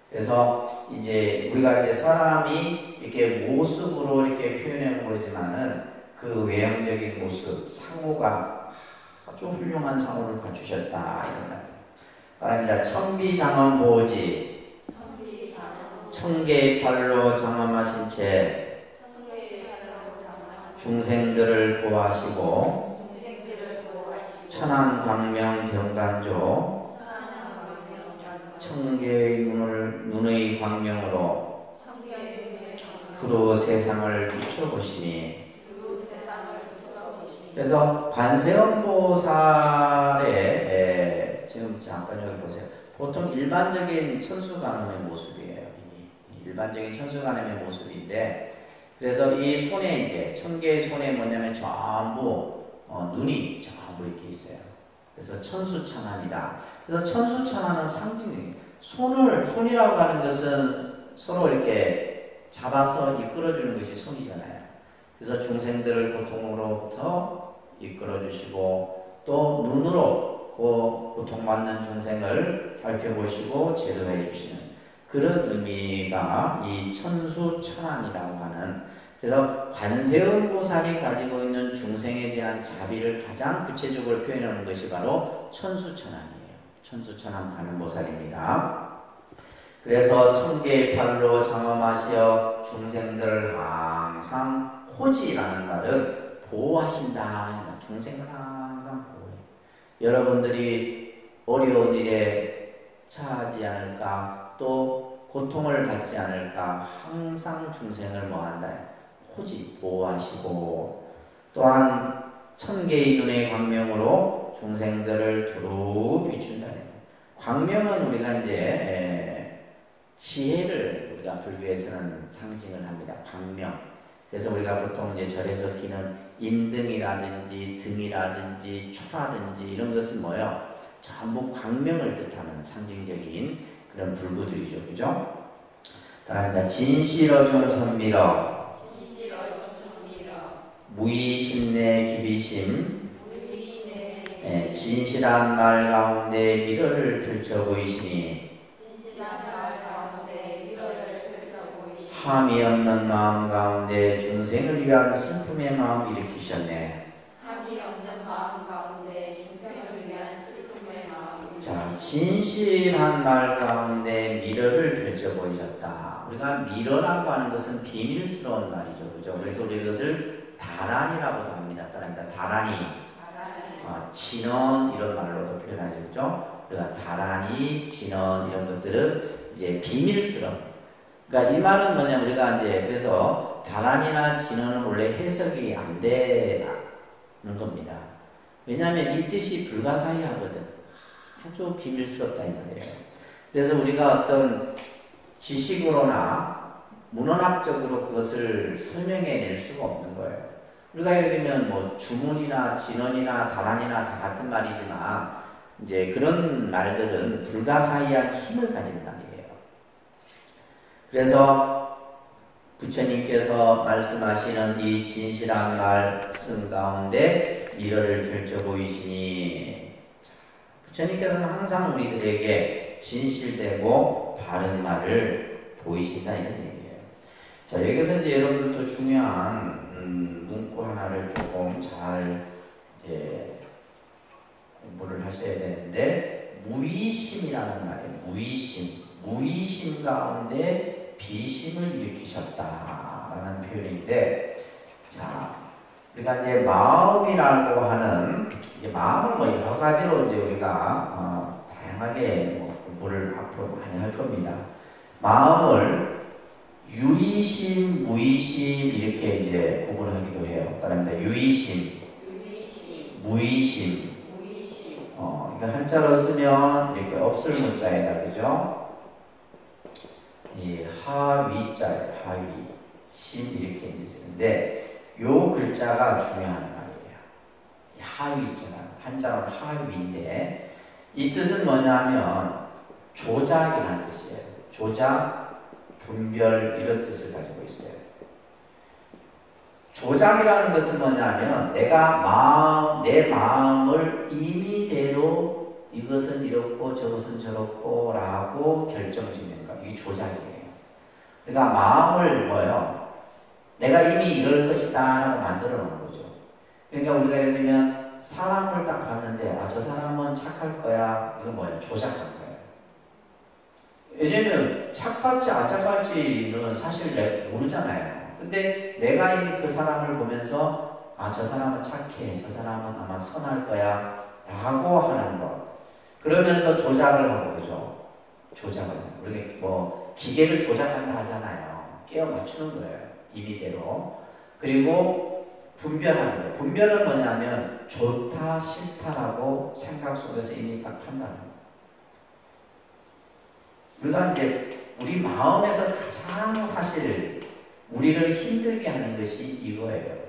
그래서 이제 우리가 이제 사람이 이렇게 모습으로 이렇게 표현해 보지만은 그 외형적인 모습, 상호가 아주 훌륭한 상호를 갖추셨다 이런 말. 따라합니다. 천비장엄보지, 천개의 팔로 장엄하신 채 중생들을 보호하시고 천안광명 병간조 천개의 눈의 광명으로 두루 세상을 비춰보시니. 그래서 관세음보살의 지금 잠깐 여기 보세요. 보통 일반적인 천수간음의 모습이에요. 일반적인 천수간음의 모습인데, 그래서 이 손에 이제 천개의 손에 뭐냐면 전부 눈이 전부 이렇게 있어요. 그래서 천수천안이다. 그래서 천수천안은 상징이에요. 손이라고 하는 것은 서로 이렇게 잡아서 이끌어주는 것이 손이잖아요. 그래서 중생들을 고통으로부터 이끌어주시고, 또 눈으로 그 고통받는 중생을 살펴보시고 제도해 주시는 그런 의미가 이 천수천안이라고 하는. 그래서 관세음보살이 가지고 있는 중생에 대한 자비를 가장 구체적으로 표현하는 것이 바로 천수천왕이에요. 천수천왕 관음보살입니다. 그래서 천개의 팔로 장엄하시어 중생들을 항상 호지라는 말은 보호하신다. 중생을 항상 보호해요. 여러분들이 어려운 일에 처하지 않을까, 또 고통을 받지 않을까 항상 중생을 뭐한다? 호지, 보호하시고, 또한 천개의 눈의 광명으로 중생들을 두루 비춘다. 광명은 우리가 이제 지혜를 우리가 불교에서는 상징을 합니다. 광명. 그래서 우리가 보통 이제 절에서 기는 인등이라든지 등이라든지 초라든지 이런 것은 뭐예요? 전부 광명을 뜻하는 상징적인 그런 불구들이죠. 그죠? 다음입니다. 진실어중 선미러 무의심내 기비심 진실한 말 가운데 미러를 펼쳐 보이시니 함이 없는 마음 가운데 중생을 위한 슬픔의 마음 일으키셨네. 함이 없는 마음 가운데 중생을 위한 슬픔의 마음. 자, 진실한 말 가운데 미러를 펼쳐 보이셨다. 우리가 미러라고 하는 것은 비밀스러운 말이죠, 그죠? 그래서 우리 이것을 다란이라고도 합니다. 다란이. 진언 이런 말로도 표현하죠, 그죠? 우리가 다란이, 진언 이런 것들은 이제 비밀스러운. 그러니까 이 말은 뭐냐면 우리가 이제 그래서 다란이나 진언은 원래 해석이 안 되는 겁니다. 왜냐하면 이 뜻이 불가사의하거든. 아주 비밀스럽다 이 말이에요. 그래서 우리가 어떤 지식으로나 문헌학적으로 그것을 설명해낼 수가 없는 거예요. 우리가 예를 들면 뭐 주문이나 진언이나 다란이나 다 같은 말이지만 이제 그런 말들은 불가사의한 힘을 가진 말이에요. 그래서 부처님께서 말씀하시는 이 진실한 말씀 가운데 미러를 펼쳐 보이시니, 부처님께서는 항상 우리들에게 진실되고 바른 말을 보이신다 이런 얘기예요. 자, 여기서 이제 여러분들도 중요한 문구 하나를 조금 잘 이제 공부를 하셔야 되는데, 무의심이라는 말이에요. 무의심 가운데 비심을 일으키셨다라는 표현인데, 자, 우리가 이제 마음이라고 하는, 이제 마음을 뭐 여러 가지로 이제 우리가 다양하게 뭐 공부를 앞으로 많이 할 겁니다. 마음을 유의심, 무의심 이렇게 이제 구분하기도 해요. 따릅니다. 유의심, 무의심. 그러니까 한자로 쓰면 이렇게 없을 문자에다, 그죠? 이 하위자예요. 하위, 심 이렇게 있는데 요 글자가 중요한 말이에요. 하위자가 한자로 하위인데 이 뜻은 뭐냐면 조작이라는 뜻이에요. 조작, 분별 이런 뜻을 가지고 있어요. 조작이라는 것은 뭐냐면 내가 내 마음을 임의대로 이것은 이렇고 저것은 저렇고 라고 결정짓는 거. 이게 조작이에요. 그러니까 마음을 뭐예요? 내가 이미 이럴 것이다 라고 만들어 놓은 거죠. 그러니까 우리가 예를 들면 사람을 딱 봤는데 저 사람은 착할 거야. 이건 뭐예요? 조작한 거예요. 왜냐면 착할지 안 착할지는 사실 모르잖아요. 근데 내가 이미 그 사람을 보면서 저 사람은 착해, 저 사람은 아마 선할 거야 라고 하는 것. 그러면서 조작을 하고, 그죠? 조작을. 우리가 뭐 기계를 조작한다 하잖아요. 깨워 맞추는 거예요. 임의대로. 그리고 분별하는 거예요. 분별은 뭐냐면 좋다 싫다라고 생각 속에서 이미 딱 판단하는 거예요. 우리가 이제 우리 마음에서 가장 사실 우리를 힘들게 하는 것이 이거예요.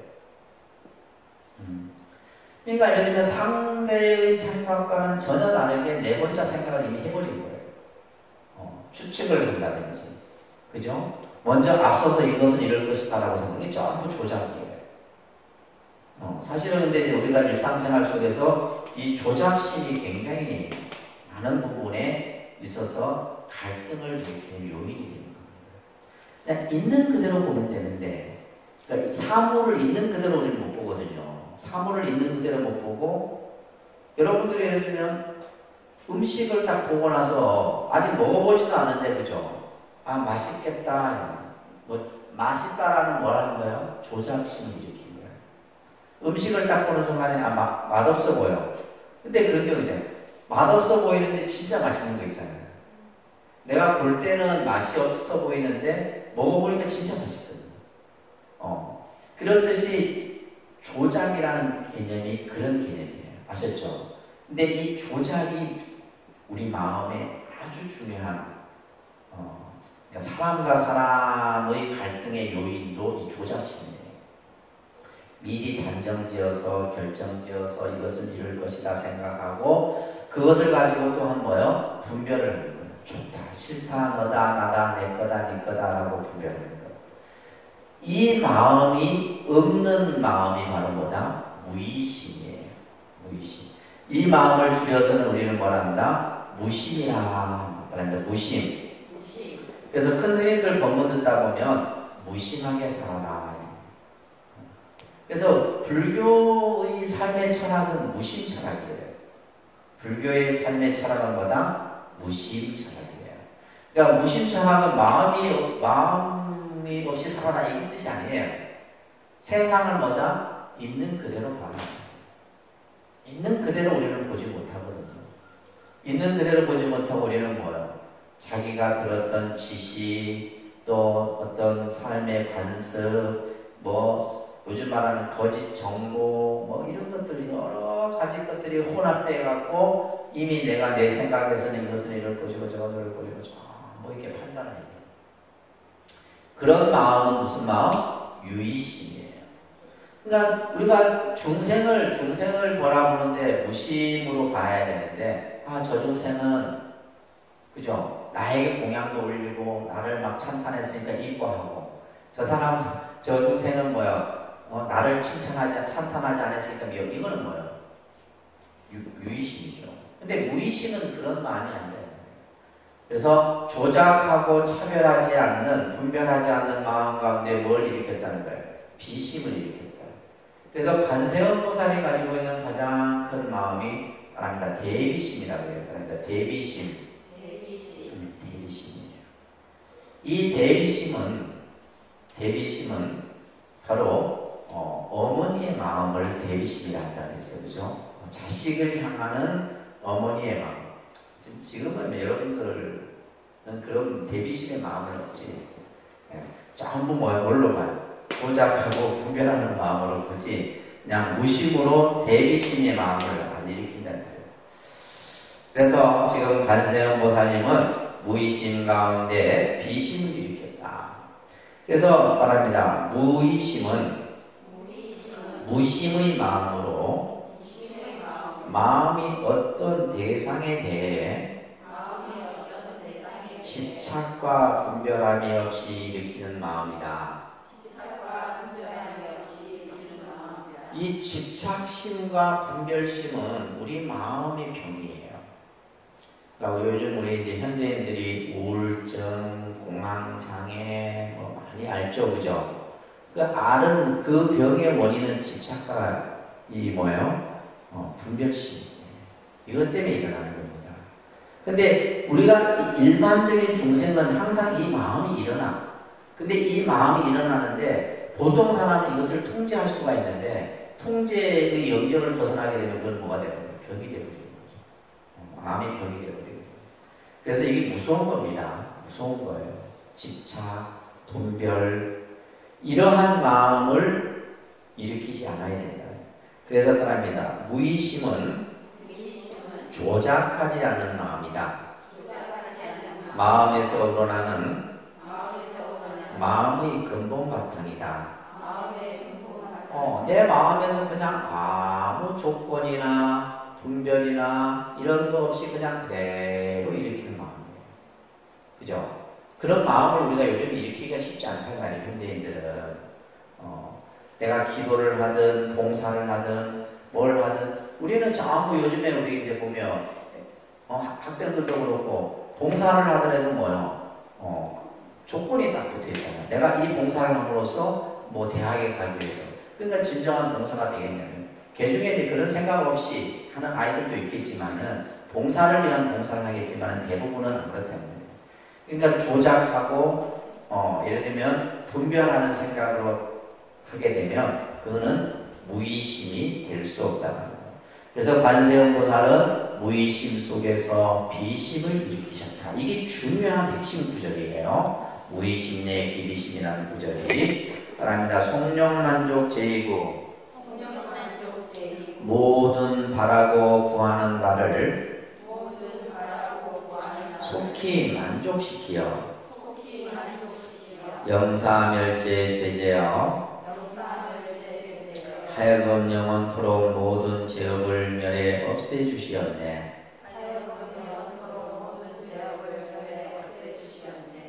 그러니까 예를 들면 상대의 생각과는 전혀 다르게 내 혼자 생각을 이미 해버린 거예요. 추측을 한다든지, 그죠? 먼저 앞서서 이것은 이럴 것이다라고 생각이 전부 조작이에요. 사실은 근데 이제 우리가 일상생활 속에서 이 조작심이 굉장히 많은 부분에 있어서 갈등을 일으키는 요인이 되는 겁니다. 그냥 있는 그대로 보면 되는데 그러니까 사물을 있는 그대로 우리는 못 보거든요. 사물을 있는 그대로 못 보고, 여러분들이 예를 들면 음식을 딱 보고 나서 아직 먹어보지도 않는데, 그죠? 아, 맛있겠다. 뭐, 맛있다라는 뭘 한 거예요? 조작심을 일으킨 거예요. 음식을 딱 보는 순간에, 아, 맛없어 보여. 근데 그런 경우 이제, 맛없어 보이는데 진짜 맛있는 거 있잖아요. 내가 볼 때는 맛이 없어 보이는데, 먹어보니까 진짜 맛있거든요. 그렇듯이 조작이라는 개념이 그런 개념이에요. 아셨죠? 근데 이 조작이 우리 마음에 아주 중요한, 그러니까 사람과 사람의 갈등의 요인도 이 조작심이에요. 미리 단정지어서 결정지어서 이것을 이룰 것이다 생각하고 그것을 가지고 또한 뭐요? 분별을 하는 거예요. 좋다, 싫다, 너다, 나다, 내 거다, 네 거다라고 분별하는 거예요. 이 마음이 없는 마음이 바로 뭐다? 무의심이에요. 무의심. 이 마음을 줄여서는 우리는 뭐라 한다? 무심이라 한다. 무심. 그래서 큰 스님들 법문 듣다 보면 무심하게 살아라. 그래서 불교의 삶의 철학은 무심 철학이에요. 불교의 삶의 철학은 뭐다? 무심 철학이에요. 그러니까 무심 철학은 마음이 없이 살아라 이 뜻이 아니에요. 세상을 뭐다? 있는 그대로 봐라. 있는 그대로 우리는 보지 못하거든요. 있는 그대로 보지 못하고 우리는 뭐예요? 자기가 들었던 지식, 또 어떤 삶의 관습, 뭐 요즘 말하는 거짓 정보, 뭐 이런 것들, 여러 가지 것들이 혼합되어 갖고 이미 내가 내 생각에서는 이것은 이럴 것이고 저건 이럴 것이고 뭐 이렇게 판단해요. 그런 마음은 무슨 마음? 유의심이에요. 그러니까 우리가 중생을 바라보는데 무심으로 봐야 되는데, 아, 저 중생은, 그죠? 나에게 공양도 올리고, 나를 막 찬탄했으니까 이뻐하고, 저 중생은 뭐야? 나를 찬탄하지 않았으니까 미워. 이거는 뭐예요? 유의심이죠. 근데 무의심은 그런 마음이 안 돼요. 그래서 조작하고 차별하지 않는, 분별하지 않는 마음 가운데 뭘 일으켰다는 거예요? 비심을 일으켰다. 그래서 관세음 보살이 가지고 있는 가장 큰 마음이 바랍니다. 대비심이라고 해요. 대비심. 대비심이에요. 이 대비심은 바로 어머니의 마음을 대비심이라 한다고 했어요. 그죠? 자식을 향하는 어머니의 마음. 지금은 여러분들은 그런 대비심의 마음을 없지. 전부 뭘로 봐요? 조작하고 분별하는 마음으로 보지, 그냥 무심으로 대비심의 마음을 안 일으킨다는 거예요. 그래서 지금 관세음 보살님은 무의심 가운데 비심을 일으켰다. 그래서 말합니다. 무심의 마음으로 마음이 어떤 대상에 대해 집착과 분별함이 없이 일으키는 마음이다. 이 집착심과 분별심은 우리 마음의 병이에요. 그러니까 요즘 우리 이제 현대인들이 우울증, 공황장애 뭐 많이 알죠, 그죠? 그 병의 원인은 집착과 분별심. 이것 때문에 일어나는 겁니다. 근데 우리가 일반적인 중생은 항상 이 마음이 일어나. 근데 이 마음이 일어나는데 보통 사람은 이것을 통제할 수가 있는데 통제의 영역을 벗어나게 되면 그건 뭐가 되는 거예요? 병이 되어버리는 거죠. 마음이 병이 되어버리는 거예요. 그래서 이게 무서운 겁니다. 무서운 거예요. 집착, 분별, 이러한 마음을 일으키지 않아야 된다. 그래서 따라합니다. 무의심은 조작하지 않는 마음이다. 마음에서 우러나는 마음의 근본 바탕이다. 내 마음에서 그냥 아무 조건이나 분별이나 이런 거 없이 그냥 그대로 일으키는 마음이에요. 그죠? 그런 마음을 우리가 요즘 일으키기가 쉽지 않단 말이에요. 현대인들은. 내가 기도를 하든 봉사를 하든 뭘 하든 우리는 전부 요즘에 우리 이제 보면 학생들도 그렇고 봉사를 하더라도 조건이 딱 붙어 있잖아요. 내가 이 봉사를 함으로써 뭐 대학에 가기 위해서. 그러니까 진정한 봉사가 되겠냐면 개중에 이제 그런 생각 없이 하는 아이들도 있겠지만은 봉사를 위한 봉사를 하겠지만 대부분은 안 그렇답니다. 그러니까 조작하고 예를 들면 분별하는 생각으로 하게 되면 그거는 무의심이 될 수 없다는 거예요. 그래서 관세음보살은 무의심 속에서 비심을 일으키셨다. 이게 중요한 핵심 구절이에요. 무의심 내 기비심이라는 구절이 따라합니다. 송룡만족 제2구 모든 바라고 구하는 바를 속히 만족시키어 영사멸제 제재여 하여금 영원토록 모든 죄업을 멸해 없애주시었네.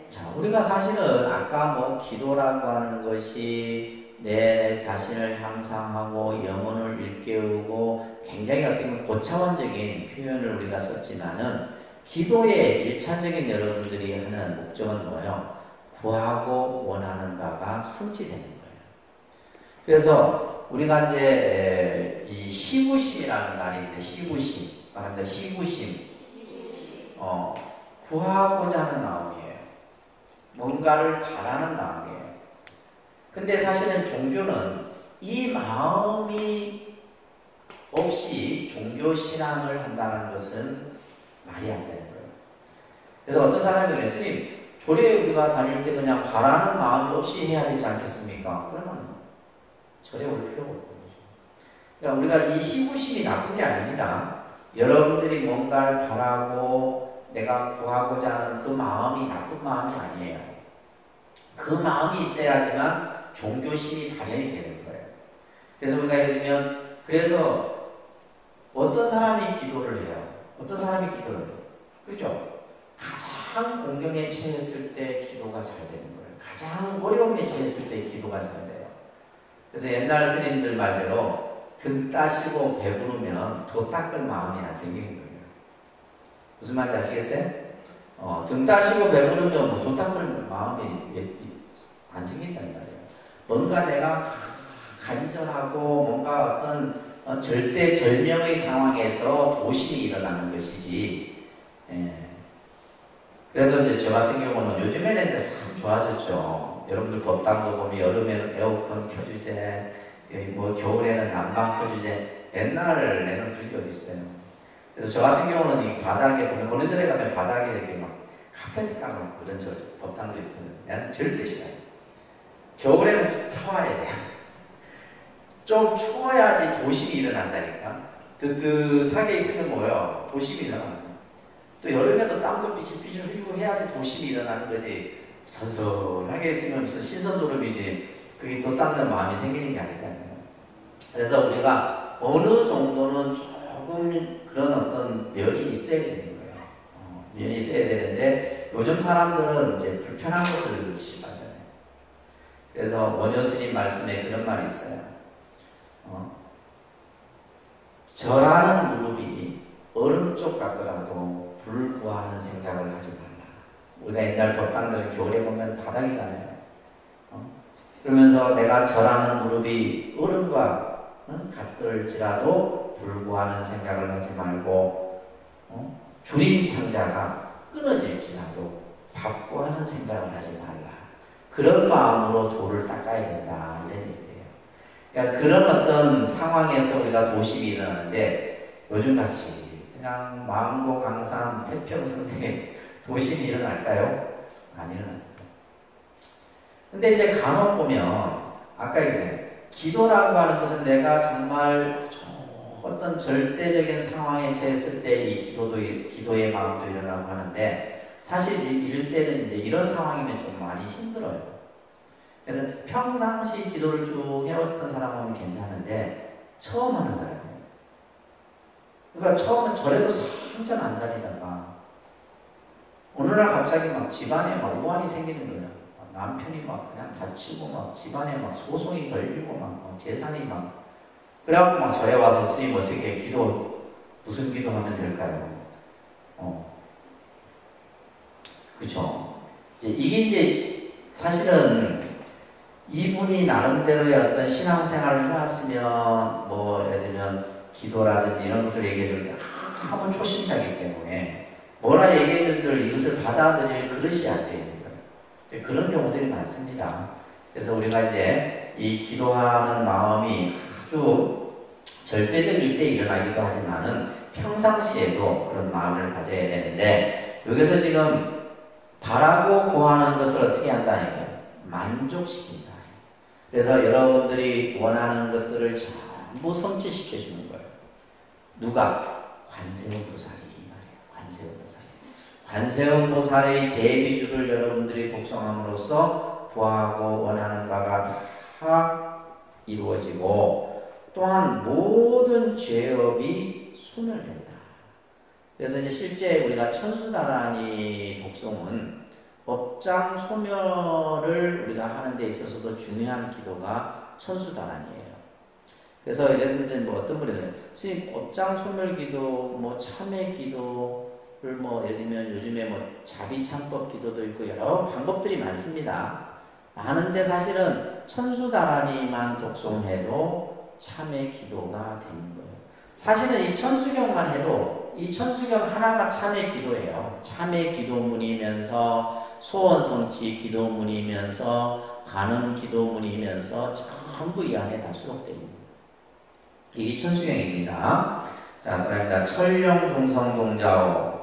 자, 우리가 사실은 아까 뭐 기도라고 하는 것이 내 자신을 향상하고 영혼을 일깨우고 굉장히 어떻게 보면 고차원적인 표현을 우리가 썼지만은 기도의 1차적인 여러분들이 하는 목적은 뭐예요? 구하고 원하는 바가 성취되는 거예요. 그래서 우리가 이제 이 시구심이라는 말이 있는데 시구심, 말합니다. 시구심, 구하고자 하는 마음이에요. 뭔가를 바라는 마음이에요. 근데 사실은 종교는 이 마음이 없이 종교 신앙을 한다는 것은 말이 안 되는 거예요. 그래서 어떤 사람이 그래요. 스님, 절에 우리가 다닐 때 그냥 바라는 마음이 없이 해야 되지 않겠습니까? 그러면 절에 올 필요가 없는 거죠. 그러니까 우리가 이 시구심이 나쁜 게 아닙니다. 여러분들이 뭔가를 바라고 내가 구하고자 하는 그 마음이 나쁜 마음이 아니에요. 그 마음이 있어야지만 종교심이 발현이 되는 거예요. 그래서 우리가 예를 들면 그래서 어떤 사람이 기도를 해요. 어떤 사람이 기도를 해요. 그렇죠? 가장 공경에 처했을 때 기도가 잘 되는 거예요. 가장 어려움에 처했을 때 기도가 잘 돼요. 그래서 옛날 스님들 말대로 등 따시고 배부르면 도 닦을 마음이 안 생기는 거예요. 무슨 말인지 아시겠어요? 등 따시고 배부르면 뭐 도 닦을 마음이 안 생긴다는 말이에요. 뭔가 내가 간절하고 뭔가 어떤 절대절명의 상황에서 도심이 일어나는 것이지. 그래서 이제 저 같은 경우는 요즘에는 이제 참 좋아졌죠. 여러분들 법당도 보면 여름에는 에어컨 켜주제, 뭐 겨울에는 난방 켜주제. 옛날에는 그런 게 어디 있어요. 그래서 저 같은 경우는 이 바닥에 보면 어느 절에 가면 바닥에 이렇게 막 카페트 깔아놓고 그런 저 법당도 있거든요. 나한테 절대 싫어요. 겨울에는 차와야 돼요. 좀 추워야지 도심이 일어난다니까. 뜨뜻하게 있으면 뭐예요? 도심이 일어나요. 또 여름에도 땀도 비실비실 흘리고 해야지 도심이 일어나는 거지. 선선하게 있으면 무슨 신선도름이지. 그게 도 닦는 마음이 생기는 게 아니다. 그래서 우리가 어느 정도는 조금 그런 어떤 면이 있어야 되는 거예요. 면이 있어야 되는데 요즘 사람들은 이제 불편한 것을 싫어하잖아요. 그래서 원효 스님 말씀에 그런 말이 있어요. 절하는 무릎이 얼음 쪽 같더라도 불 구하는 생각을 하지 말라. 우리가 옛날 법당들은 겨울에 보면 바닥이잖아요. 그러면서 내가 절하는 무릎이 얼음과 같을지라도 불 구하는 생각을 하지 말고 주린 창자가 끊어질지라도 밥 구하는 생각을 하지 말라. 그런 마음으로 도를 닦아야 된다. 이런 얘기예요. 그러니까 그런 어떤 상황에서 우리가 도심이 일어나는데 요즘같이 그냥 망고, 강산, 태평성대에 도심이 일어날까요? 안 일어납니다. 근데 이제 간혹 보면 아까 이제 기도라고 하는 것은 내가 정말 어떤 절대적인 상황에 처했을 때 이 기도의 마음도 일어나고 하는데 사실 이럴 때는 이제 이런 상황이면 좀 많이 힘들어요. 그래서 평상시 기도를 쭉 해왔던 사람은 괜찮은데 처음 하는 사람이에요. 그러니까 처음엔 절에도 상전 안 다니다가 어느 날 갑자기 막 집안에 막 우환이 생기는 거예요. 남편이 막 그냥 다치고 막 집안에 막 소송이 걸리고 막 재산이 막 그래갖고 막 절에 와서 스님 어떻게 무슨 기도하면 될까요? 그쵸. 이게 이제 사실은 이분이 나름대로의 어떤 신앙생활을 해왔으면 뭐 예를 들면 기도라든지 이런 것을 얘기해 줄 때 아무 초심자이기 때문에 뭐라 얘기해 줄들 이것을 받아들일 그릇이 안 되는 거예요. 그런 경우들이 많습니다. 그래서 우리가 이제 이 기도하는 마음이 아주 절대적일 때 일어나기도 하지만은 평상시에도 그런 마음을 가져야 되는데 여기서 지금 바라고 구하는 것을 어떻게 한다는 거예요? 만족시킨다. 그래서 여러분들이 원하는 것들을 전부 성취시켜 주는 거예요. 누가? 관세음 보살이 이 말이에요. 관세음 보살의 대비주를 여러분들이 독송함으로써 구하고 원하는 바가 다 이루어지고 또한 모든 죄업이 소멸된다. 그래서 이제 실제 우리가 천수다라니 독송은 업장 소멸을 우리가 하는 데 있어서도 중요한 기도가 천수다란이에요. 그래서 예를 들면 뭐 어떤 분이 그래요. 스님 업장 소멸 기도, 뭐 참회 기도를 뭐 예를 들면 요즘에 뭐 자비창법 기도도 있고 여러 방법들이 많습니다. 많은데 사실은 천수다란이만 독송해도 참회 기도가 되는 거예요. 사실은 이 천수경만 해도 이 천수경 하나가 참회 기도예요. 참회 기도문이면서 소원 성취 기도문이면서 간음 기도문이면서 전부 이 안에 다 수록되어 있는 거예요. 이게 천수경입니다. 자, 그럽니다. 철령 종성동자오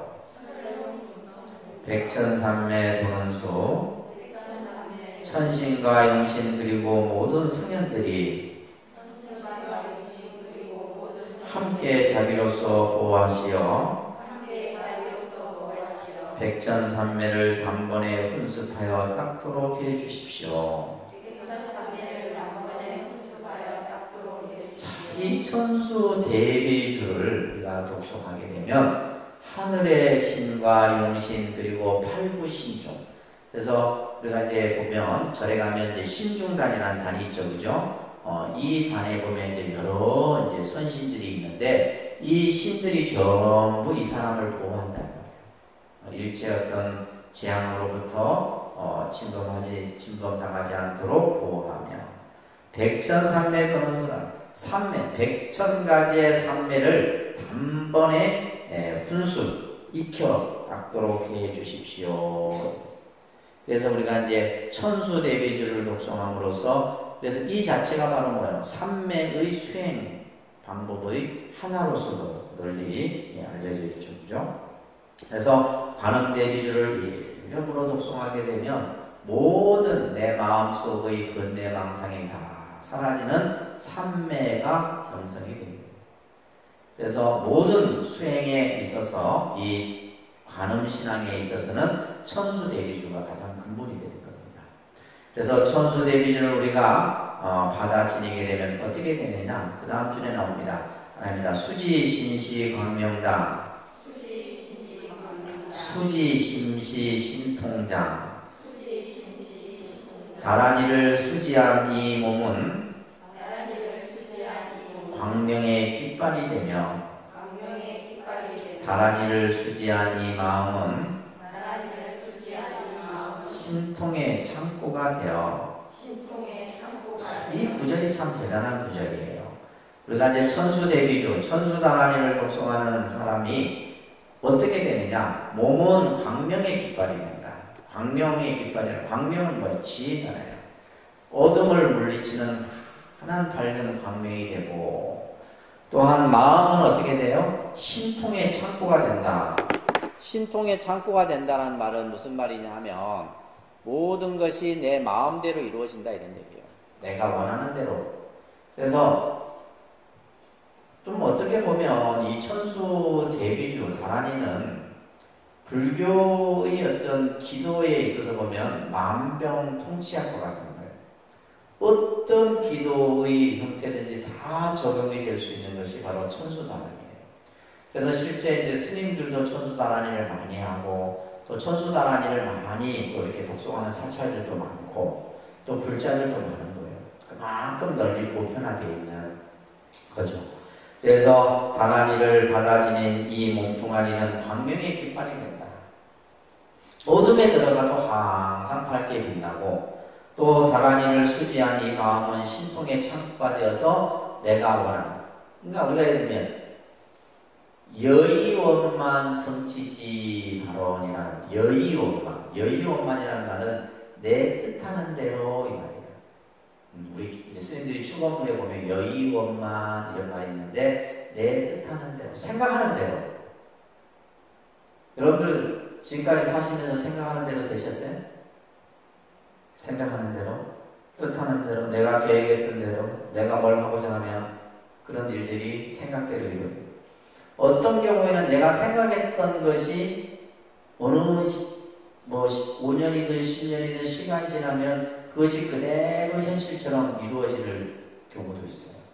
백천삼매 도는수 천신과 영신 그리고 모든 성현들이 함께 자비로서 보호하시어 백천삼매를 단번에 훈습하여 닦도록 해주십시오. 이 천수 대비주를 우리가 독송하게 되면 하늘의 신과 용신 그리고 팔부신중. 그래서 우리가 이제 보면 절에 가면 이제 신중단이라는 단이 있죠, 그죠? 이 단에 보면 이제 여러 이제 선신들이 있는데 이 신들이 전부 이 사람을 보호한다는 거예요. 일체 어떤 재앙으로부터 침범당하지 않도록 보호하며 백천삼매 도는 삼매, 백천가지의 삼매를 단번에 훈수, 익혀 닦도록 해 주십시오. 그래서 우리가 이제 천수 대비주를 독송함으로써 그래서 이 자체가 바로 뭐예요? 삼매의 수행 방법의 하나로서도 널리 알려져 있죠. 그죠? 그래서 관음 대비주를 일부러 독송하게 되면 모든 내 마음속의 번뇌망상이 다 사라지는 삼매가 형성이 됩니다. 그래서 모든 수행에 있어서 이 관음신앙에 있어서는 천수대비주가 가장 근본이 되는 겁니다. 그래서 천수대비주를 우리가 받아 지니게 되면 어떻게 되느냐? 그 다음 줄에 나옵니다. 하나입니다. 수지신시 광명당 수지심시 신통장 다란이를 수지한 이 몸은 광명의 깃발이 되며 다란이를 수지한 이 마음은 신통의 창고가 되어 이 구절이 참 대단한 구절이에요. 우리가 이제 천수대비주, 천수다란이를 독송하는 사람이 어떻게 되느냐? 몸은 광명의 깃발이 된다. 광명의 깃발이라 광명은 뭐예요? 지혜잖아요. 어둠을 물리치는 환한 밝은 광명이 되고 또한 마음은 어떻게 돼요? 신통의 창고가 된다. 신통의 창고가 된다는 말은 무슨 말이냐 하면 모든 것이 내 마음대로 이루어진다 이런 얘기예요. 내가 원하는 대로. 그래서 좀 어떻게 보면 이 천수 대비주 다란이는 불교의 어떤 기도에 있어서 보면 만병통치할 것 같은 거예요. 어떤 기도의 형태든지 다 적용이 될 수 있는 것이 바로 천수다란이에요. 그래서 실제 이제 스님들도 천수다란이를 많이 하고 또 천수다란이를 많이 또 이렇게 독송하는 사찰들도 많고 또 불자들도 많은 거예요. 그만큼 널리 보편화되어 있는 거죠. 그래서 다란이를 받아 지닌 이 몸뚱아리는 광명의 깃발이 된다. 어둠에 들어가도 항상 밝게 빛나고 또 다란이를 수지한 이 마음은 신통의 창고가 되어서 내가 원하는. 그러니까 우리가 예를 들면 여의원만 성취지 발언이라는 여의원만이라는 말은 내 뜻하는 대로 이 말이에요. 우리 이제 스님들이 축원문에 보면 여의원만 이런 말이 있는데 내 뜻하는 대로, 생각하는 대로. 여러분들 지금까지 사시면서 생각하는 대로 되셨어요? 생각하는 대로, 뜻하는 대로, 내가 계획했던 대로, 내가 뭘 하고자 하면 그런 일들이 생각대로 이루어져요. 어떤 경우에는 내가 생각했던 것이 어느 뭐 5년이든 10년이든 시간이 지나면 그것이 그대로 현실처럼 이루어질 경우도 있어요.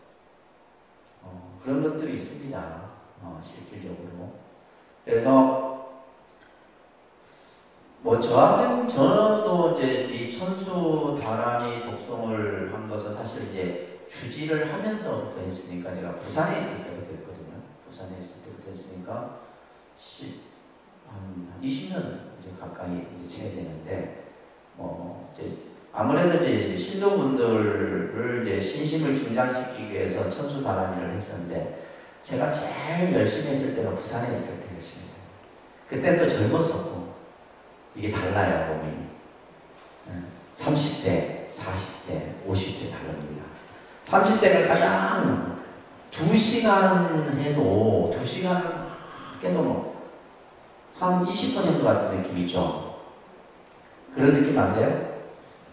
그런 것들이 있습니다. 실질적으로. 그래서 뭐 저도 이제 이 천수 다란이 독송을 한 것은 사실 이제 주지를 하면서부터 했으니까, 제가 부산에 있을 때부터 했거든요. 부산에 있을 때부터 했으니까 한 20년 이제 가까이 이제 채야 되는데, 이제 아무래도 이제 신도분들을 이제 신심을 중장시키기 위해서 천수 다란이를 했었는데, 제가 제일 열심히 했을 때가 부산에 있을 때 열심히 했어요. 그때 또 젊었었고, 이게 달라요, 몸이. 30대, 40대, 50대 다릅니다. 30대가 가장 2시간 해도, 2시간 깨도 뭐, 한 20% 같은 느낌이죠. 그런 느낌 아세요?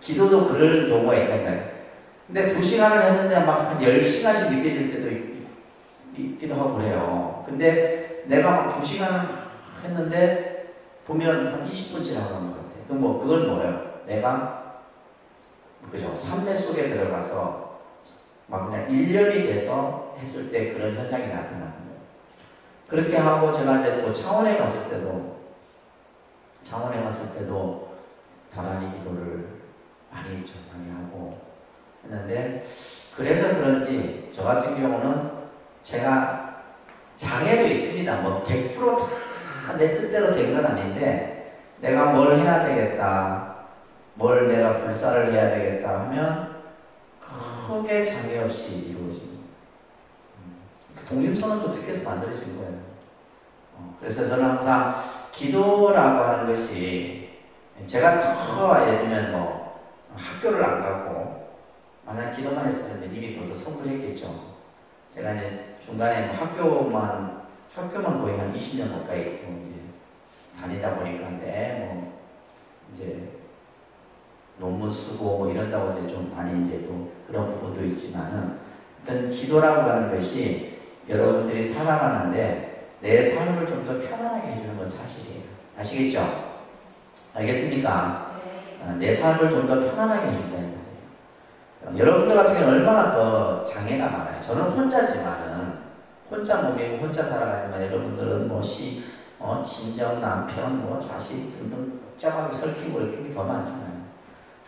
기도도 그럴 경우가 있다니까요. 근데 2시간을 했는데 막 한 10시간씩 느껴질 때도 있기도 하고 그래요. 근데 내가 막 2시간 했는데 보면 한 20분 지나가는 것 같아요. 그럼 뭐, 그건 뭐예요? 내가, 그죠? 삼매 속에 들어가서 막 그냥 1년이 돼서 했을 때 그런 현상이 나타나는 거예요. 그렇게 하고 제가 이제 또 창원에 갔을 때도 다란이 기도를 많이 하고 했는데, 그래서 그런지 저 같은 경우는 제가 장애도 있습니다. 뭐 100% 다 내 뜻대로 된 건 아닌데, 내가 뭘 해야 되겠다, 뭘 내가 불사를 해야 되겠다 하면 크게 장애 없이 이루어집니다. 독립선언도 그렇게 해서 만들어진 거예요. 그래서 저는 항상 기도라고 하는 것이, 제가 더 예를 들면 뭐 학교를 안 가고 만약 기도만 했었는데 이미 벌써 성불했겠죠. 제가 이제 중간에 뭐 학교만 거의 한 20년 가까이 이제 다니다 보니까, 뭐 이제 논문 쓰고 뭐 이런다고 이제 좀 많이 이제 또 그런 부분도 있지만은, 어떤 기도라고 하는 것이 여러분들이 살아가는데 내 삶을 좀 더 편안하게 해주는 건 사실이에요. 아시겠죠? 알겠습니까? 내 삶을 좀 더 편안하게 해준다는 거예요. 여러분들 같은 경우는 얼마나 더 장애가 많아요. 저는 혼자지만은, 혼자 몸이고 혼자 살아가지만, 여러분들은 뭐 친정, 남편, 뭐 자식 등등 복잡하게 설키고 이렇게 더 많잖아요.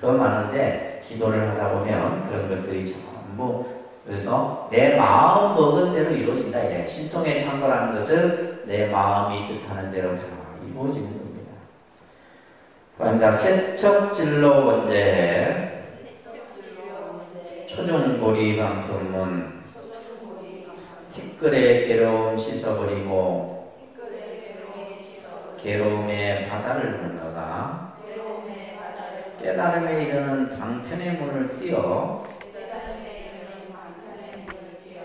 더 많은데 기도를 하다 보면 그런 것들이 전부, 그래서 내 마음 먹은 대로 이루어진다 이래요. 신통의 창고라는 것은 내 마음이 뜻하는 대로 다 이루어지는 겁니다. 그런데 세척진로 원제 초중보리 방편문 티끌의 괴로움 씻어버리고 괴로움의 바다를 건너가 깨달음에 이르는 방편의 문을 띄어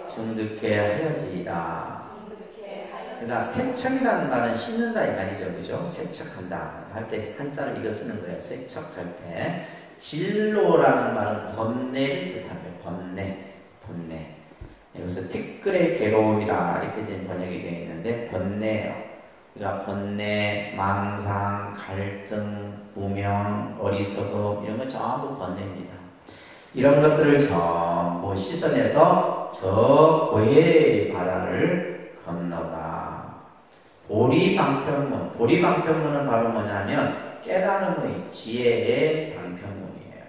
정득해 하여지이다. 그러니까 세척이라는 말은 씻는다 이 말이죠, 그죠? 세척한다 할 때 한자를 이거 쓰는 거예요. 세척할 때. 진로라는 말은 번뇌를 뜻합니다. 번뇌. 여기서 티끌의 괴로움이라 이렇게 이제 번역이 되어 있는데, 번뇌예요. 그러니까 번뇌, 망상, 갈등, 무명, 어리석음 이런 거 전부 번뇌입니다. 이런 것들을 전부 씻어내서 저 고해의 바다를 건너가. 보리방편문. 보리방편문은 바로 뭐냐면 깨달음의 지혜의 방편문이에요.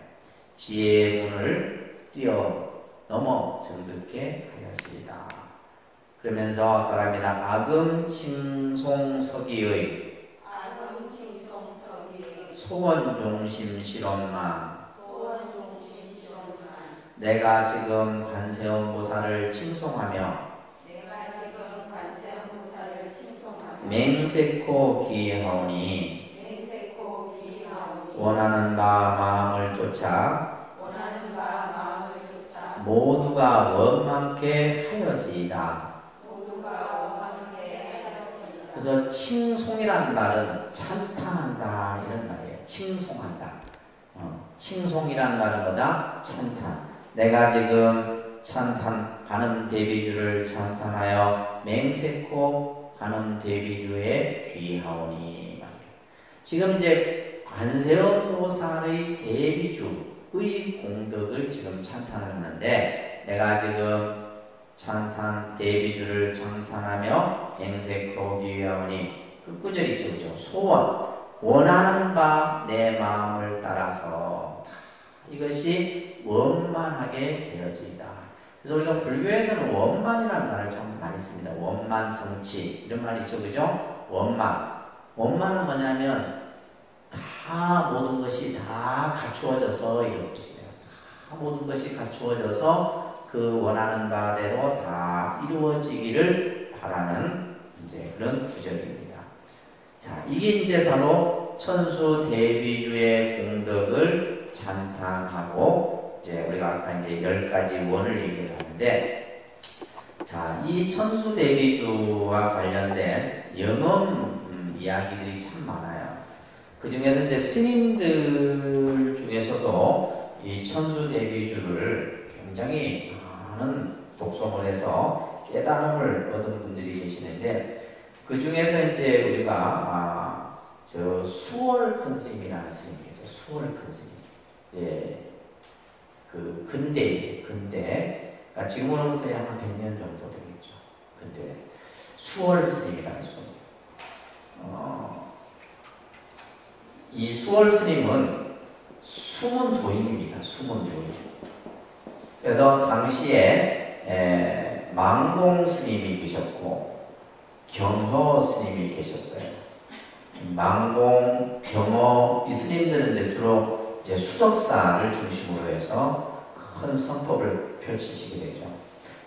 지혜의 문을 뛰어넘어 정득해 하여지리다. 그러면서 따라합니다. 아금칭송서기의 소원중심 실험만 내가 지금 관세음보살을 칭송하며 맹세코 기하오니 원하는 바 마음을 쫓아 모두가 원망케 하여지이다. 그래서 칭송이란 말은 찬탄한다 이런 말이에요. 칭송한다. 칭송이란 말은 뭐다? 찬탄. 내가 지금 찬탄 가늠 대비주를 찬탄하여 맹세코 가늠 대비주에 귀하오니 말이에요. 지금 이제 관세음보살의 대비주의 공덕을 지금 찬탄을 하는데 내가 지금 찬탄 대비주를 찬탄하며 맹세코 귀하오니 그 구절 있죠, 그죠? 소원 원하는 바 내 마음을 따라서 이것이 원만하게 되어지이다. 그래서 우리가 불교에서는 원만이라는 말을 참 많이 씁니다. 원만성치 이런 말이 있죠, 그죠? 원만은 뭐냐면 다 모든 것이 다 갖추어져서 이런 뜻이에요. 다 모든 것이 갖추어져서 그 원하는 바대로 다 이루어지기를 바라는 이제 그런 구절입니다. 자, 이게 이제 바로 천수 대비주의 공덕을 찬탄하고 이제 우리가 아까 이제 10가지 원을 얘기를 하는데, 자, 이 천수 대비주와 관련된 영험 이야기들이 참 많아요. 그 중에서 이제 스님들 중에서도 이 천수 대비주를 굉장히 많은 독송을 해서 깨달음을 얻은 분들이 계시는데, 그 중에서 이제 우리가 저 수월 큰 스님이라는 스님이 있어요. 수월 큰 스님. 예, 그 근대, 그러니까 지금으로부터 약 한 100년 정도 되겠죠. 근데 수월 스님이라는 스님. 이 수월 스님은 숨은 도인입니다. 숨은 도인. 그래서 당시에 망공 스님이 계셨고 경허 스님이 계셨어요. 망공, 경허 이 스님들은 이제 주로 이제 수덕사를 중심으로 해서 큰 선법을 펼치시게 되죠.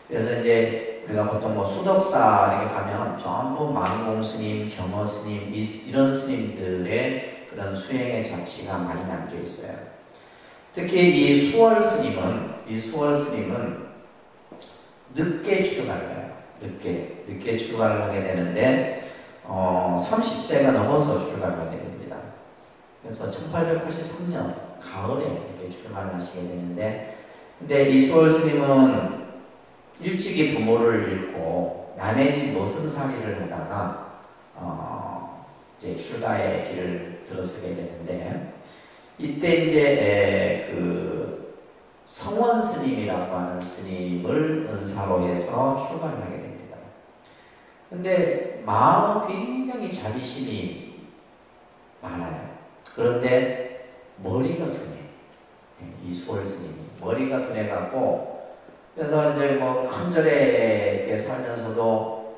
그래서 이제 우리가 보통 뭐 수덕사 이렇게 가면 전부 망공 스님, 경허 스님 이런 스님들의 그런 수행의 자취가 많이 남겨 있어요. 특히 이 수월 스님은 늦게 출가를 해요. 늦게 출가를 하게 되는데 30세가 넘어서 출가를 하게 됩니다. 그래서 1883년 가을에 이렇게 출가를 하시게 되는데, 근데 이 수월 스님은 일찍이 부모를 잃고 남의 집 머슴살이를 하다가 이제 출가의 길을 들어서게 되는데, 이때 이제 그 성원 스님이라고 하는 스님을 은사로 해서 출가를 하게 됩니다. 근데 마음은 굉장히 자비심이 많아요. 그런데 머리가 둔해. 이수월 스님이 머리가 둔해갖고, 그래서 이제 뭐 큰절에 이렇게 살면서도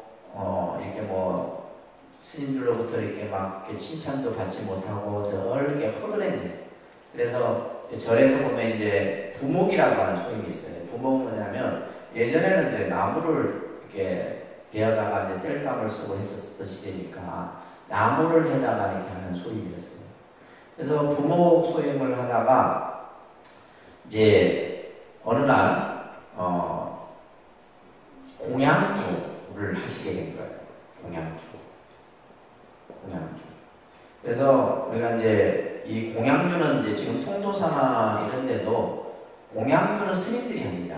이렇게 뭐 스님들로부터 이렇게 막 이렇게 칭찬도 받지 못하고 늘 이렇게 허드렛네. 그래서 절에서 보면 이제 부목이라고 하는 소임이 있어요. 부목은 뭐냐면 예전에는 이제 나무를 이렇게 베어다가 이제 뗄감을 쓰고 했었던 시대니까 나무를 해다가 이렇게 하는 소임이었어요. 그래서 부목 소임을 하다가 이제 어느 날 공양주를 하시게 된 거예요. 공양주. 그래서 우리가 이제 이 공양주는 이제 지금 통도사나 이런 데도 공양주는 스님들이 합니다.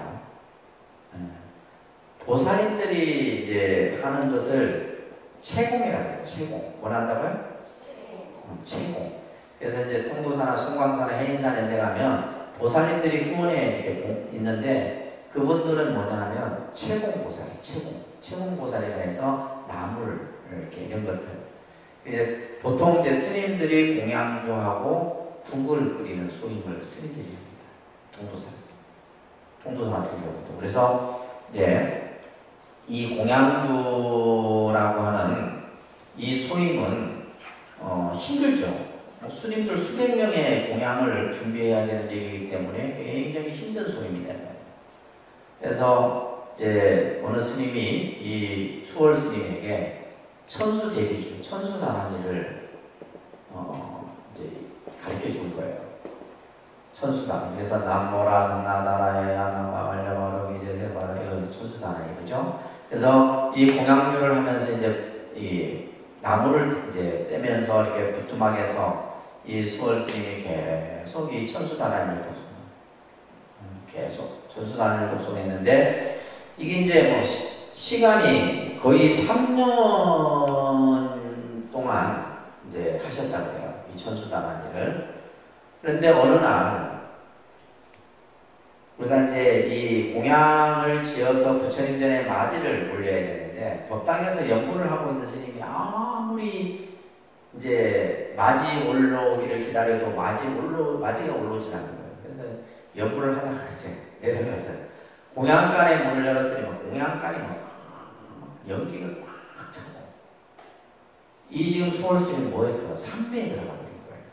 보살님들이 이제 하는 것을 채공이라고 해요. 채공. 원한다고요? 채공. 그래서 이제 통도사나 송광사나 해인사 이런 데 가면 보살님들이 후문에 이렇게 있는데, 그분들은 뭐냐면 채공보살이 채공보살이라 해서 나물 이렇게 이런 것들. 이제 보통 이제 스님들이 공양주하고 국을 끓이는 소임을 스님들이 합니다. 통도사 같은 경우도. 그래서 이제 이 공양주라고 하는 이 소임은 힘들죠. 스님들 수백 명의 공양을 준비해야 되는 일이기 때문에 굉장히 힘든 소임입니다. 그래서 이제 어느 스님이 이 수월 스님에게 천수대비주, 천수다란이를 이제 가르쳐 준 거예요. 천수다란. 그래서 남모라 나다라야 나마말려바로 이제 대바라 이거 천수다란이 그죠? 그래서 이 공양주를 하면서 이제 이 나무를 이제 떼면서 이렇게 부뚜막에서 이 수월 스님이 계속 이 천수다란이를 계속 천수다란이를 독송했는데 이게 이제 뭐 시간이 거의 3년 동안 이제 하셨다고 해요. 이 천수다란이를. 그런데 어느 날 우리가 이제 이 공양을 지어서 부처님 전에 맞이를 올려야 되는데 법당에서 연부를 하고 있는 스님이 아무리 이제 맞이 올라오기를 기다려도 맞이가 올라오질 않는 거예요. 그래서 연부를 하다가 이제 내려가서 공양간에 문을 열었더니 막 공양간이 막 연기를 꽉 차고 이 지금 수월 스님이 뭐에 들어가? 삼매에 들어가 버린 거예요.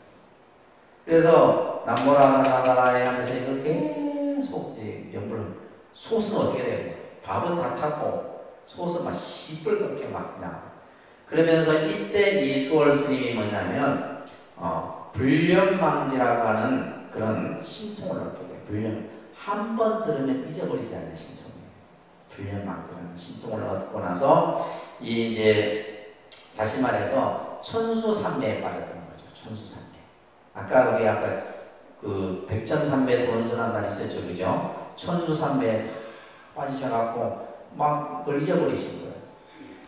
그래서 남모라나나라에 하면서 이거 계속 이제 연부를 솥은 어떻게 되는 거예요? 밥은 다 타고 솥은 막 시뻘겋게 막 그냥 그러면서 이때 이 수월 스님이 뭐냐면 불련망지라고 하는 그런 신통을 얻게 돼요. 불련 한 번 들으면 잊어버리지 않는 신통이에요. 불련망지라는 신통을 얻고 나서 이 이제 다시 말해서 천수삼매에 빠졌던 거죠. 천수삼매. 아까 우리 그 백천삼매 돈수란 말 있었죠, 그죠? 천수삼매에 빠지셔갖고 막 그걸 잊어버리신 거예요.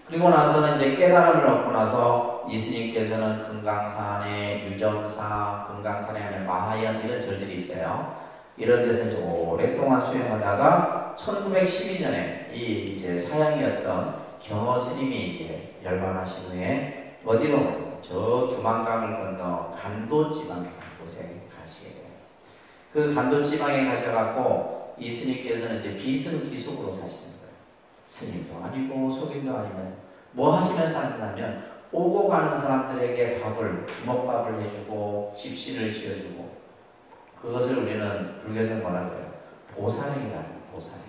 그리고 나서는 이제 깨달음을 얻고 나서 이스님께서는 금강산에 유정사, 금강산에 하면 마하연 이런 절들이 있어요. 이런 데서 이제 오랫동안 수행하다가 1912년에 이 이제 사양이었던 경허 스님이 이제 열반하신 후에 어디로 저 두만강을 건너 간도지방에 곳에 가시게 돼요. 그 간도지방에 가셔갖고 이 스님께서는 이제 비승비숙으로 사시는 거예요. 스님도 아니고 속인도 아니면 뭐 하시면서 하냐면 오고 가는 사람들에게 밥을 주먹밥을 해주고 집신을 지어주고 그것을 우리는 불교에서 뭐라고 해요? 보살행이라는 보살행.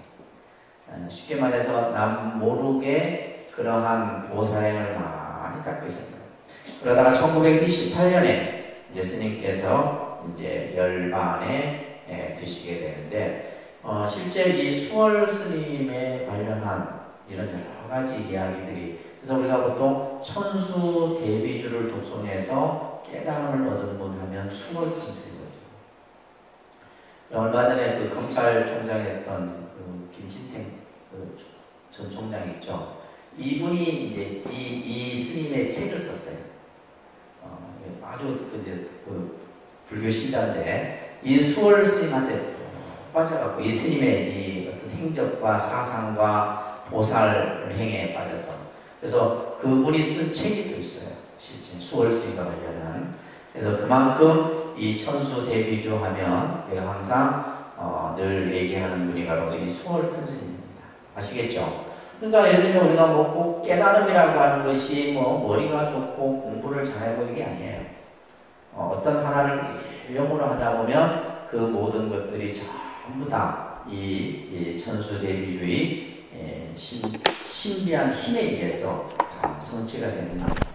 쉽게 말해서 남 모르게 그러한 보살행을 많이 닦으셨어요. 그러다가 1928년에 이제 스님께서 이제 열반에 드시게 되는데 실제 이 수월 스님에 관련한 이런 여러 가지 이야기들이 그래서 우리가 보통 천수 대비주를 독송해서 깨달음을 얻은 분 하면 수월 큰스님이거든요. 얼마 전에 그 검찰총장이었던 그 김진택 전 총장 있죠. 이분이 이제 이 스님의 책을 썼어요. 아주 그 불교 신자인데 이 수월 스님한테 빠져갖고 이 스님의 이 어떤 행적과 사상과 보살 행에 빠져서 그래서 그분이 쓴 책이 또 있어요. 실제 수월 스님과 관련한. 그래서 그만큼 이 천수 대비주 하면 내가 항상 늘 얘기하는 분이 바로 이 수월 큰 스님입니다. 아시겠죠? 그러니까 예를 들면 우리가 뭐 꼭 깨달음이라고 하는 것이 뭐 머리가 좋고 공부를 잘하고 이게 아니에요. 어떤 하나를 영으로 하다 보면 그 모든 것들이 전부 다 이 천수 대비주의 신비한 힘에 의해서 다 성취가 되는 겁니다.